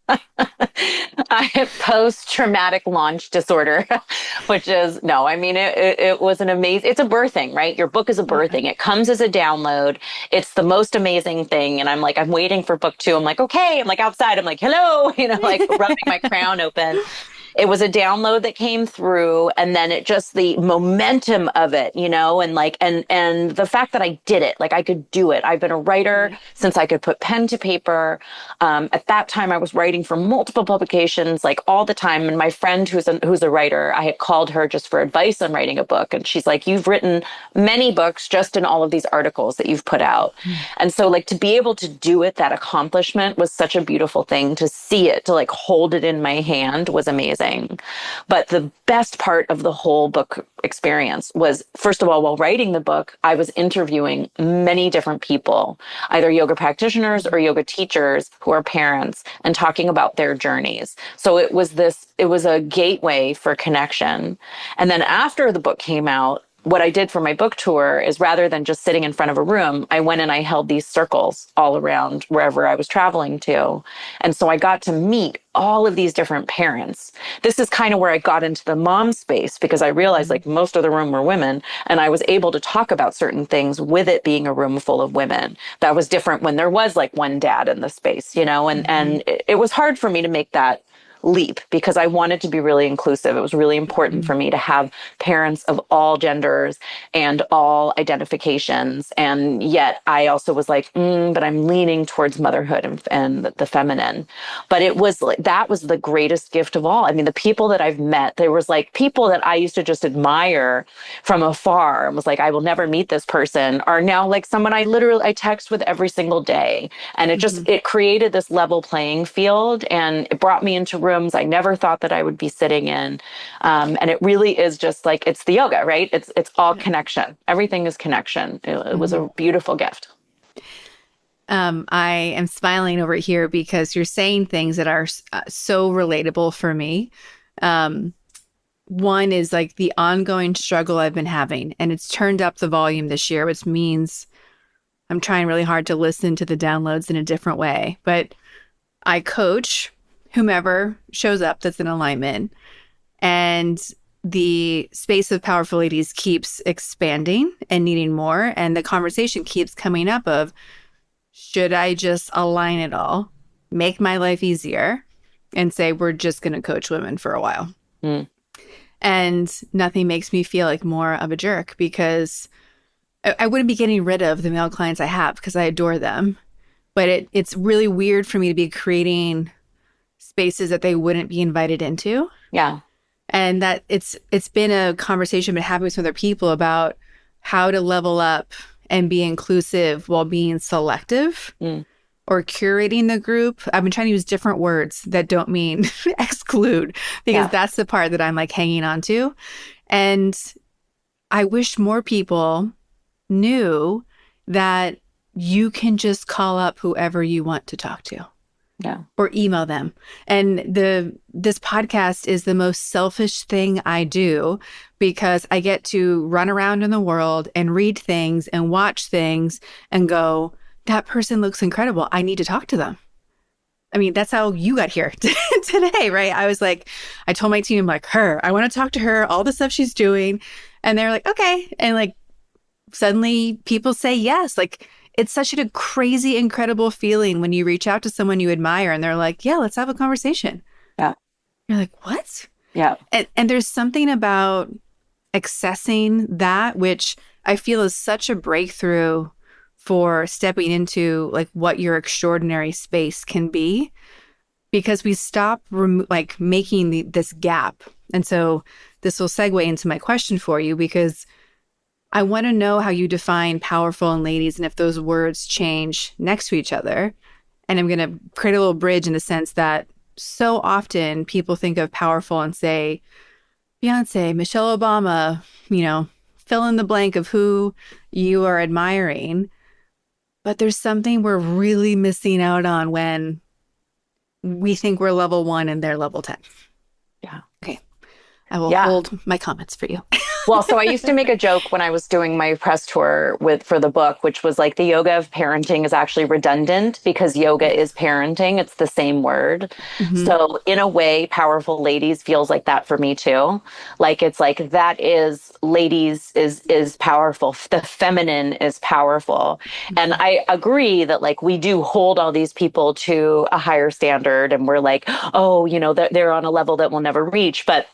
I have post-traumatic launch disorder, which is, no, I mean, it was an amazing, it's a birthing, right? Your book is a birthing. It comes as a download. It's the most amazing thing. And I'm like, I'm waiting for book 2. I'm like, okay. I'm like outside. I'm like, hello, like rubbing my crown open. It was a download that came through, and then it just, the momentum of it, and like, and the fact that I did it, like I could do it. I've been a writer since I could put pen to paper. At that time I was writing for multiple publications, like all the time. And my friend who's a writer, I had called her just for advice on writing a book. And she's like, you've written many books just in all of these articles that you've put out. And so like to be able to do it, that accomplishment was such a beautiful thing. To see it, to like hold it in my hand was amazing. But the best part of the whole book experience was, first of all, while writing the book, I was interviewing many different people, either yoga practitioners or yoga teachers who are parents, and talking about their journeys. So it was a gateway for connection. And then after the book came out, what I did for my book tour is, rather than just sitting in front of a room, I went and I held these circles all around wherever I was traveling to. And so I got to meet all of these different parents. This is kind of where I got into the mom space, because I realized like most of the room were women, and I was able to talk about certain things with it being a room full of women. That was different when there was like one dad in the space, and it was hard for me to make that leap because I wanted to be really inclusive. It was really important for me to have parents of all genders and all identifications. And yet I also was like, but I'm leaning towards motherhood and the feminine. But it was like, that was the greatest gift of all. I mean, the people that I've met, there was like people that I used to just admire from afar and was like, I will never meet this person, are now like someone I text with every single day. And it just, it created this level playing field, and it brought me into rooms I never thought that I would be sitting in. And it really is just like, it's the yoga, right? It's all connection. Everything is connection. It was a beautiful gift. I am smiling over here because you're saying things that are so relatable for me. One is like the ongoing struggle I've been having, and it's turned up the volume this year, which means I'm trying really hard to listen to the downloads in a different way. But I coach whomever shows up that's in alignment, and the space of powerful ladies keeps expanding and needing more. And the conversation keeps coming up of, should I just align it all, make my life easier, and say, we're just going to coach women for a while? And nothing makes me feel like more of a jerk, because I wouldn't be getting rid of the male clients I have because I adore them. But it's really weird for me to be creating spaces that they wouldn't be invited into. Yeah. And that it's been a conversation I've been having with some other people about how to level up and be inclusive while being selective Mm, or curating the group. I've been trying to use different words that don't mean exclude, because yeah. that's the part that I'm like hanging on to. And I wish more people knew that you can just call up whoever you want to talk to Yeah. or email them. And this podcast is the most selfish thing I do, because I get to run around in the world and read things and watch things and go, that person looks incredible. I need to talk to them. I mean, that's how you got here today, right? I was like, I told my team, like, I want to talk to her, all the stuff she's doing. And they're like, okay. And like, suddenly people say yes. Like, it's such a crazy, incredible feeling when you reach out to someone you admire and they're like, yeah, let's have a conversation. Yeah. You're like, what? Yeah. And there's something about accessing that, which I feel is such a breakthrough for stepping into like what your extraordinary space can be, because we stop like making this gap. And so this will segue into my question for you, because I want to know how you define powerful and ladies and if those words change next to each other. And I'm going to create a little bridge in the sense that so often people think of powerful and say, Beyonce, Michelle Obama, fill in the blank of who you are admiring. But there's something we're really missing out on when we think we're level 1 and they're level 10. Yeah. Okay. I will Yeah. hold my comments for you. Well, so I used to make a joke when I was doing my press tour for the book, which was like the yoga of parenting is actually redundant because yoga is parenting. It's the same word. Mm-hmm. So in a way, powerful ladies feels like that for me too. Like it's like that is ladies is powerful. The feminine is powerful. And I agree that like we do hold all these people to a higher standard and we're like, oh, they're on a level that we'll never reach. But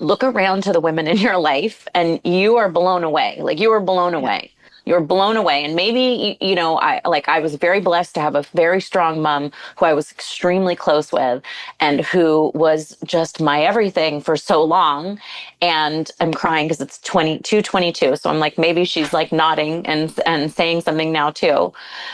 look around to the women in your life and you are blown away. Like you are blown Yeah. away. You're blown away. And maybe, I was very blessed to have a very strong mom who I was extremely close with and who was just my everything for so long. And I'm crying because it's 22. So I'm like, maybe she's like nodding and saying something now too.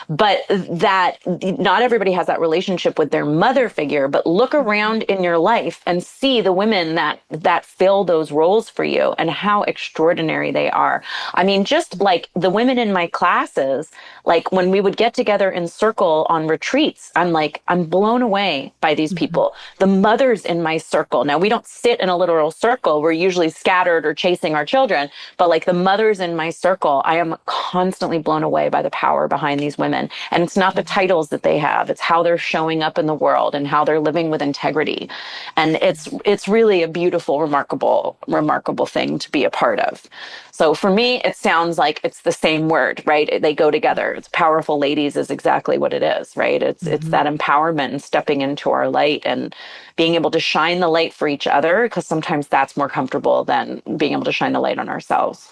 But that not everybody has that relationship with their mother figure, but look around in your life and see the women that fill those roles for you and how extraordinary they are. I mean, just like the women in my classes, like when we would get together in circle on retreats, I'm blown away by these people. The mothers in my circle. Now we don't sit in a literal circle. We're usually scattered or chasing our children, but like the mothers in my circle, I am constantly blown away by the power behind these women. And it's not the titles that they have, it's how they're showing up in the world and how they're living with integrity. And it's really a beautiful, remarkable thing to be a part of. So for me, it sounds like it's the same word, right? They go together. It's powerful ladies is exactly what it is, right? It's that empowerment and stepping into our light and being able to shine the light for each other, because sometimes that's more comfortable than being able to shine the light on ourselves.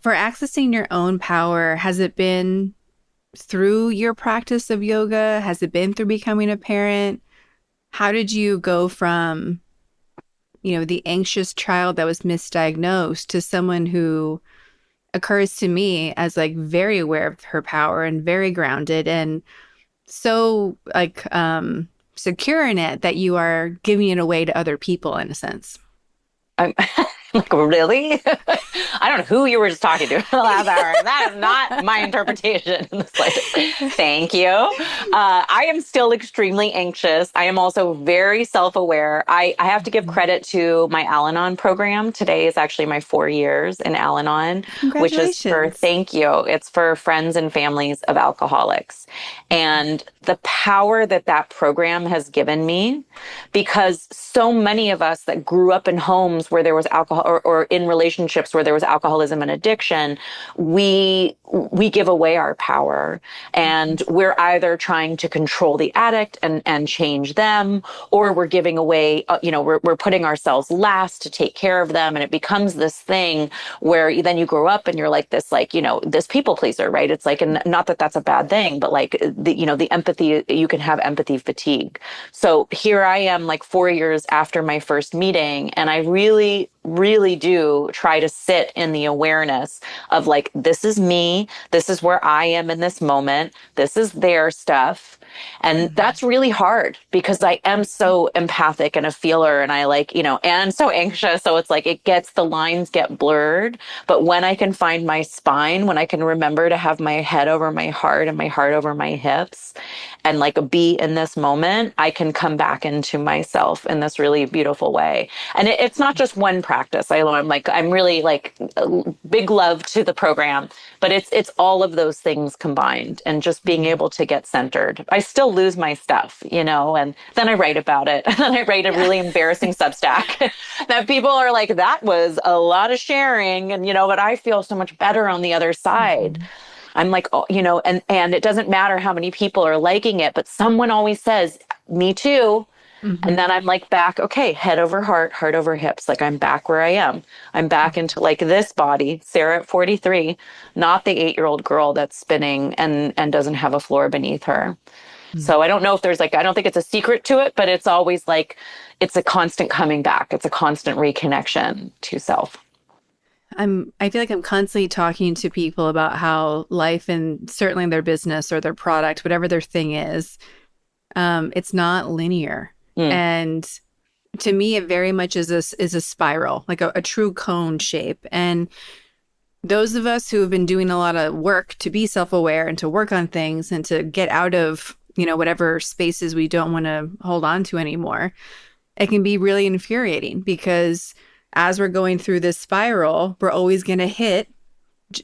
For accessing your own power, has it been through your practice of yoga? Has it been through becoming a parent? How did you go from, the anxious child that was misdiagnosed to someone who occurs to me as like very aware of her power and very grounded and so like secure in it that you are giving it away to other people in a sense? I'm like, really? I don't know who you were just talking to the last hour. That is not my interpretation in the slightest. Thank you. I am still extremely anxious. I am also very self-aware. I have to give credit to my Al-Anon program. Today is actually my 4 years in Al-Anon, which is thank you. It's for friends and families of alcoholics. And the power that program has given me, because so many of us that grew up in homes where there was alcohol alcohol or in relationships where there was alcoholism and addiction, we give away our power, and we're either trying to control the addict and change them, or we're giving away, we're putting ourselves last to take care of them. And it becomes this thing where then you grow up and you're like this, this people pleaser, right? It's like, and not that that's a bad thing, but like the empathy, you can have empathy fatigue. So here I am, like 4 years after my first meeting, and I really, really do try to sit in the awareness of like, this is me, this is where I am in this moment, this is their stuff. And that's really hard because I am so empathic and a feeler, and I and so anxious. So it's like the lines get blurred. But when I can find my spine, when I can remember to have my head over my heart and my heart over my hips and like be in this moment, I can come back into myself in this really beautiful way. And it's not just one practice. I'm really like big love to the program, but it's all of those things combined, and just being able to get centered. I still lose my stuff, and then I write about it. And then I write a really embarrassing Substack that people are like, that was a lot of sharing. And, but I feel so much better on the other side. I'm like, and it doesn't matter how many people are liking it, but someone always says, me too. And then I'm like back, okay, head over heart, heart over hips. Like I'm back where I am. I'm back into like this body, Sarah at 43, not the 8-year-old girl that's spinning and doesn't have a floor beneath her. So I don't know if I don't think it's a secret to it, but it's always like, it's a constant coming back. It's a constant reconnection to self. I feel like I'm constantly talking to people about how life, and certainly their business or their product, whatever their thing is, it's not linear. And to me, it very much is a spiral, like a true cone shape. And those of us who have been doing a lot of work to be self-aware and to work on things and to get out of, whatever spaces we don't want to hold on to anymore, it can be really infuriating because as we're going through this spiral, we're always going to hit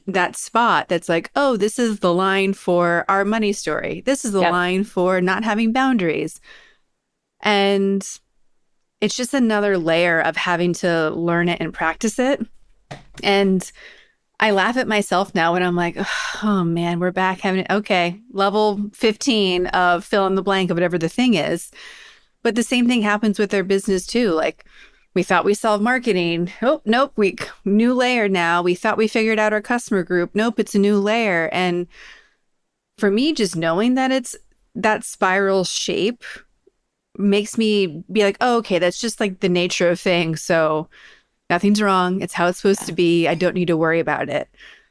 that spot that's like, oh, this is the line for our money story. This is the line for not having boundaries. And it's just another layer of having to learn it and practice it. And I laugh at myself now when I'm like, oh man, we're back having it. Okay, level 15 of fill in the blank of whatever the thing is. But the same thing happens with their business too. Like, we thought we solved marketing. Oh, nope. New layer now. We thought we figured out our customer group. Nope, it's a new layer. And for me, just knowing that it's that spiral shape makes me be like, oh, okay, that's just like the nature of things. So nothing's wrong. It's how it's supposed to be. I don't need to worry about it.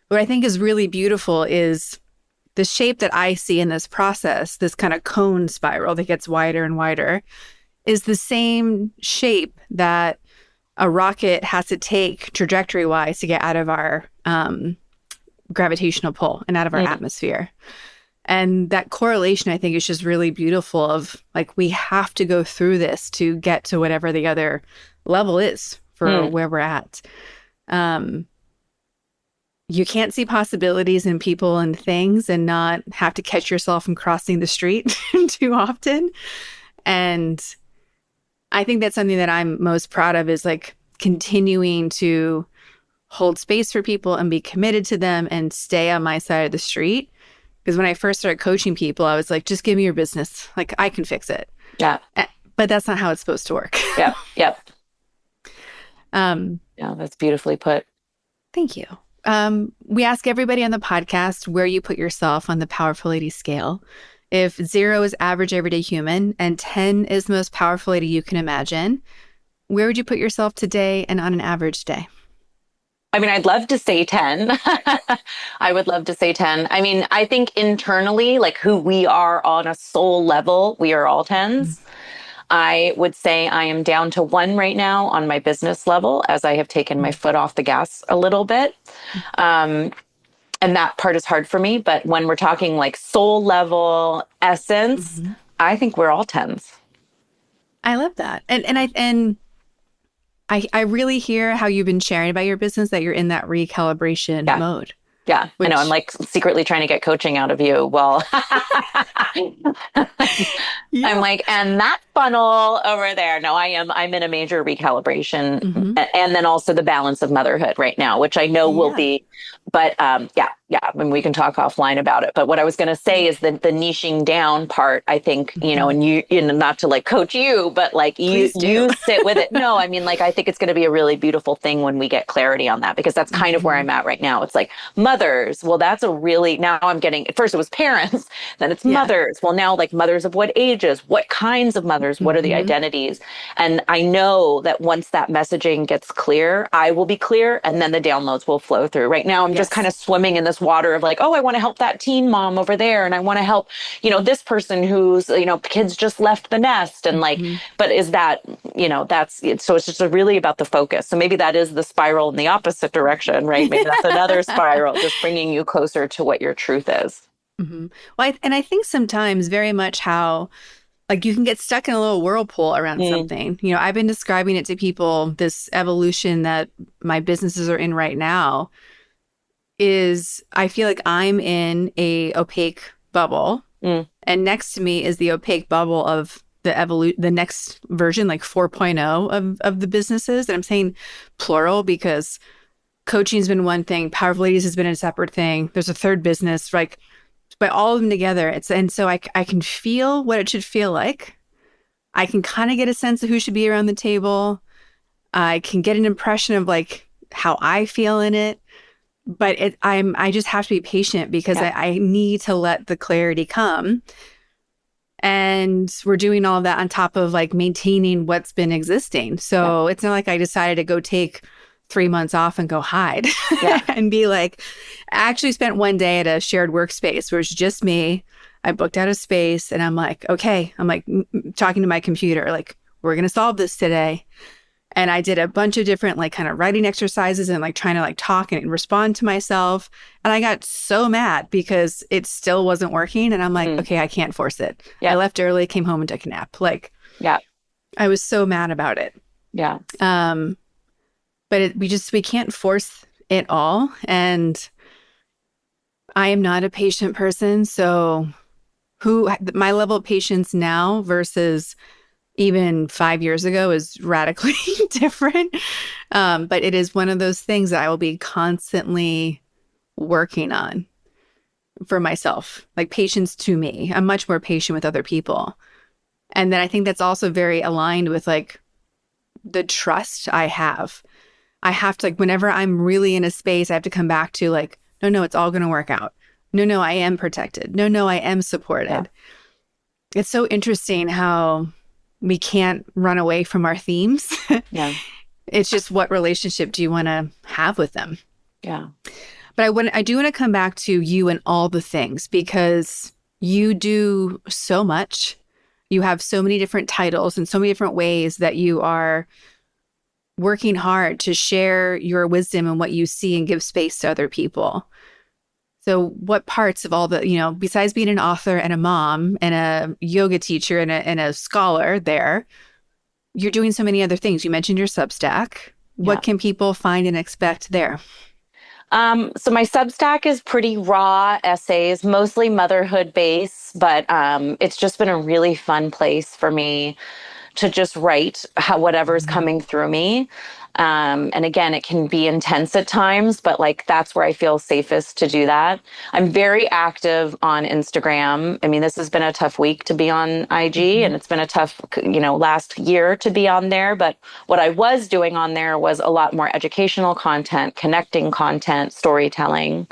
What I think is really beautiful is the shape that I see in this process, this kind of cone spiral that gets wider and wider, is the same shape that a rocket has to take trajectory-wise to get out of our gravitational pull and out of our atmosphere. And that correlation, I think, is just really beautiful of like, we have to go through this to get to whatever the other level is for where we're at. You can't see possibilities in people and things and not have to catch yourself from crossing the street too often. And I think that's something that I'm most proud of, is like continuing to hold space for people and be committed to them and stay on my side of the street. Because when I first started coaching people, I was like, just give me your business. Like, I can fix it. Yeah. But that's not how it's supposed to work. Yep. Yeah, that's beautifully put. Thank you. We ask everybody on the podcast where you put yourself on the Powerful Lady scale. If 0 is average everyday human and 10 is the most powerful lady you can imagine, where would you put yourself today and on an average day? I mean, I'd love to say 10. I would love to say 10. I mean, I think internally, like who we are on a soul level, we are all 10s. I would say I am down to 1 right now on my business level, as I have taken my foot off the gas a little bit. And that part is hard for me. But when we're talking like soul level essence, I think we're all 10s. I love that. I really hear how you've been sharing about your business, that you're in that recalibration mode. Yeah, I know. I'm which, like secretly trying to get coaching out of you. Well, I'm yeah. like, and that funnel over there. No, I'm in a major recalibration. Hmm. And then also the balance of motherhood right now, which I know will Yeah. be, but yeah, yeah. I mean, we can talk offline about it. But what I was going to say is that the niching down part, I think, Hmm. and you know, not to like coach you, but like Please do. you sit with it. No, I mean, like, I think it's going to be a really beautiful thing when we get clarity on that, because that's kind of where Hmm. I'm at right now. It's like mothers. Well, that's a really, now I'm getting, at first it was parents, then it's Yeah. mothers. Well, now like mothers of what ages, what kinds of mothers, what are the Hmm. identities? And I know that once that messaging gets clear, I will be clear, and then the downloads will flow through. Right now, I'm just kind Yes. of swimming in this water of like, oh, I want to help that teen mom over there. And I want to help, this person who's, kids just left the nest. And like, Hmm. but is that, that's it. So it's just really about the focus. So maybe that is the spiral in the opposite direction, right? Maybe that's another spiral, just bringing you closer to what your truth is. Hmm. Well, and I think sometimes very much how like you can get stuck in a little whirlpool around Mm, something. I've been describing it to people, this evolution that my businesses are in right now is I feel like I'm in a opaque bubble, mm, and next to me is the opaque bubble of the next version, like 4.0 of the businesses. And I'm saying plural because coaching's been one thing, Powerful Ladies has been a separate thing. There's a third business, like, but all of them together. And so I can feel what it should feel like. I can kind of get a sense of who should be around the table. I can get an impression of like how I feel in it, but I just have to be patient because yeah, I need to let the clarity come. And we're doing all of that on top of like maintaining what's been existing. yeah, So it's not like I decided to go take 3 months off and go hide yeah. and be like, I actually spent one day at a shared workspace where it's just me. I booked out a space and I'm like, okay, I'm like talking to my computer, like, we're going to solve this today. And I did a bunch of different like kind of writing exercises and like trying to like talk and respond to myself. And I got so mad because it still wasn't working. And I'm like, Mm, okay, I can't force it. I yeah, left early, came home and took a nap. Like yeah, I was so mad about it. yeah. Um, but we can't force it all. And I am not a patient person. So my level of patience now versus even 5 years ago is radically different. But it is one of those things that I will be constantly working on for myself, like patience to me. I'm much more patient with other people. And then I think that's also very aligned with like the trust I have. I have to, like, whenever I'm really in a space, I have to come back to like, no, it's all going to work out. No, I am protected. No, I am Yeah. supported. It's so interesting how we can't run away from our themes. Yeah. It's just what relationship do you want to have with them? Yeah. But I do want to come back to you and all the things because you do so much. You have so many different titles and so many different ways that you are working hard to share your wisdom and what you see and give space to other people. So what parts of all the, besides being an author and a mom and a yoga teacher and a scholar there, you're doing so many other things. You mentioned your Substack. Yeah. What can people find and expect there? So my Substack is pretty raw essays, mostly motherhood based, but it's just been a really fun place for me to just write whatever's Mhm. coming through me. And again, it can be intense at times, but like that's where I feel safest to do that. I'm very active on Instagram. I mean, this has been a tough week to be on IG, Mhm. and it's been a tough, last year to be on there. But what I was doing on there was a lot more educational content, connecting content, storytelling.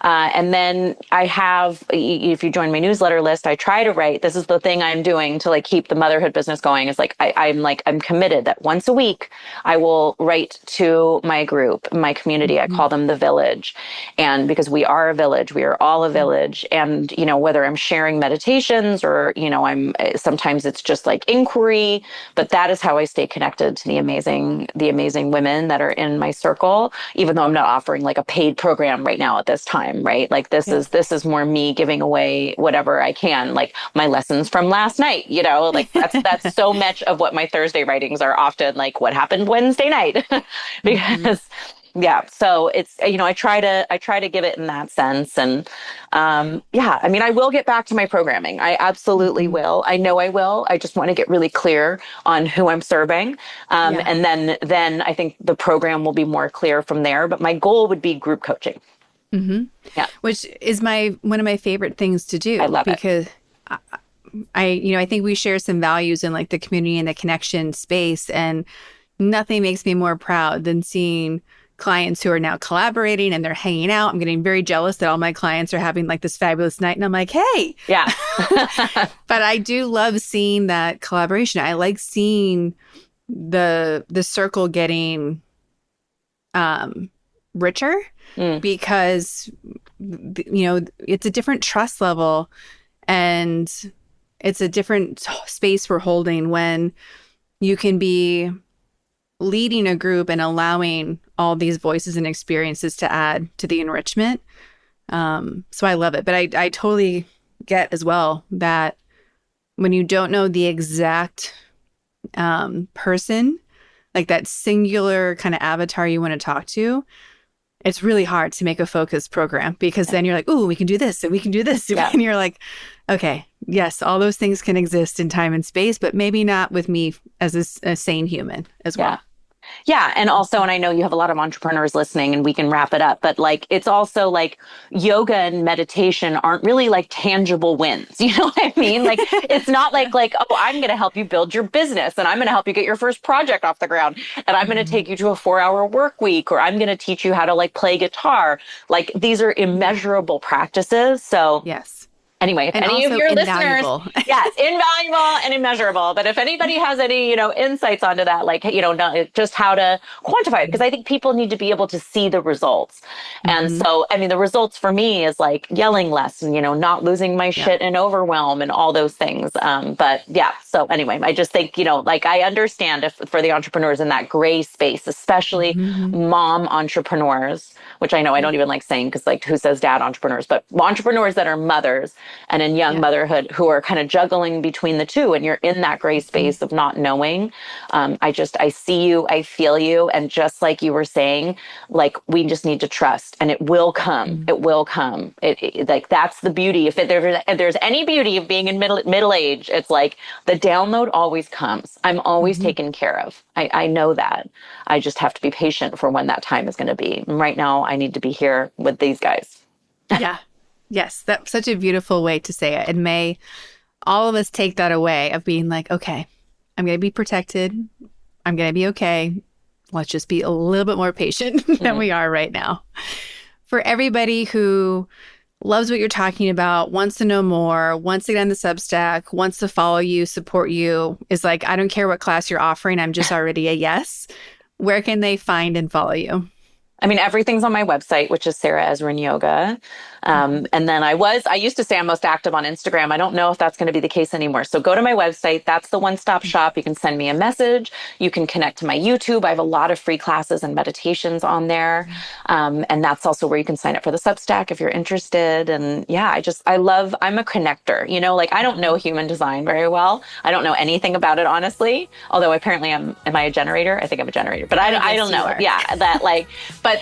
And then I have, if you join my newsletter list, I try to write. This is the thing I'm doing to like keep the motherhood business going. Is like I'm committed that once a week I will write to my group, my community. I Mhm. call them the village, and because we are a village, we are all a village. And whether I'm sharing meditations or I'm sometimes it's just like inquiry, but that is how I stay connected to the amazing women that are in my circle. Even though I'm not offering like a paid program right now at this time, right? Like this Yeah. is this is more me giving away whatever I can, like my lessons from last night, like that's Mhm. so much of what my Thursday writings are often like what happened Wednesday night. because Yeah. So it's, I try to give it in that sense. And yeah, I mean, I will get back to my programming. I absolutely Mhm. will. I know I will. I just want to get really clear on who I'm serving. Yeah. And then I think the program will be more clear from there. But my goal would be group coaching. hmm Yeah. Which is one of my favorite things to I do love it. because I think we share some values in like the community and the connection space, and nothing makes me more proud than seeing clients who are now collaborating and they're hanging out. I'm getting very jealous that all my clients are having like this fabulous night, and I'm like, hey. Yeah. But I do love seeing that collaboration. I like seeing the circle getting richer Mm, because it's a different trust level, and it's a different space we're holding when you can be leading a group and allowing all these voices and experiences to add to the enrichment. So I love it. But I totally get as well that when you don't know the exact person, like that singular kind of avatar you want to talk to, it's really hard to make a focused program because then you're like, oh, we can do this and we can do this. yeah. And you're like, okay, yes, all those things can exist in time and space, but maybe not with me as a sane human as well. Yeah. Yeah. And also, and I know you have a lot of entrepreneurs listening and we can wrap it up, but like, it's also like yoga and meditation aren't really like tangible wins. You know what I mean? Like, it's not like, oh, I'm going to help you build your business and I'm going to help you get your first project off the ground. And I'm going to take you to a 4-hour work week, or I'm going to teach you how to like play guitar. Like, these are immeasurable practices. So Yes. anyway, if And any of also your invaluable. listeners, yes, invaluable and immeasurable. But if anybody has any, insights onto that, like, just how to quantify it, because I think people need to be able to see the results. And Mhm. so, I mean, the results for me is like yelling less and, not losing my Yeah. shit and overwhelm and all those things. But yeah, so anyway, I just think, like I understand if for the entrepreneurs in that gray space, especially Mhm. mom entrepreneurs, which I know I Yeah. don't even like saying because like who says dad entrepreneurs, but entrepreneurs that are mothers and in young Yeah. motherhood who are kind of juggling between the two, and you're in that gray Mhm. space of not knowing. I see you, I feel you. And just like you were saying, like, we just need to trust and it will come. Mhm. It will come. Like, that's the beauty. If there's any beauty of being in middle age, it's like the download always comes. I'm always Mhm. taken care of. I know that. I just have to be patient for when that time is going to be. And right now I need to be here with these guys. Yeah. Yes. That's such a beautiful way to say it. And may all of us take that away of being like, okay, I'm going to be protected. I'm going to be okay. Let's just be a little bit more patient than we are right now. For everybody who loves what you're talking about, wants to know more, wants to get on the Substack, wants to follow you, support you, is like, I don't care what class you're offering. I'm just already a yes. Where can they find and follow you? I mean, everything's on my website, which is Sarah Ezrin Yoga. And then I used to say I'm most active on Instagram. I don't know if that's going to be the case anymore. So go to my website. That's the one-stop shop. You can send me a message. You can connect to my YouTube. I have a lot of free classes and meditations on there. And that's also where you can sign up for the Substack if you're interested. And yeah, I'm a connector, like I don't know human design very well. I don't know anything about it, honestly. Although apparently am I a generator? I think I'm a generator, but I don't know. Yeah. That like, but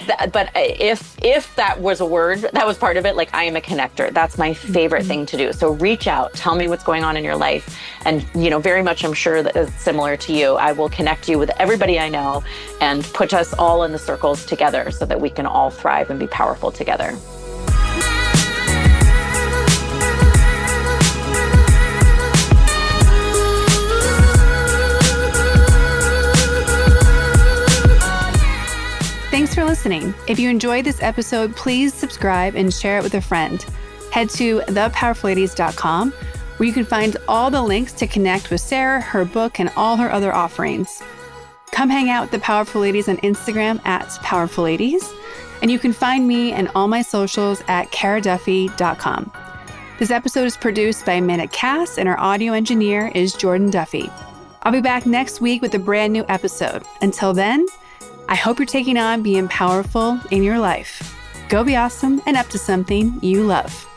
if that was a word, that was part of it. Like, I am a connector. That's my favorite thing to do. So reach out, tell me what's going on in your life. And, very much, I'm sure that is similar to you. I will connect you with everybody I know and put us all in the circles together so that we can all thrive and be powerful together. Thanks for listening. If you enjoyed this episode, please subscribe and share it with a friend. Head to thepowerfulladies.com, where you can find all the links to connect with Sarah, her book, and all her other offerings. Come hang out with the Powerful Ladies on Instagram at Powerful Ladies, and you can find me and all my socials at caraduffy.com. This episode is produced by Amanda Cass, and our audio engineer is Jordan Duffy. I'll be back next week with a brand new episode. Until then, I hope you're taking on being powerful in your life. Go be awesome and up to something you love.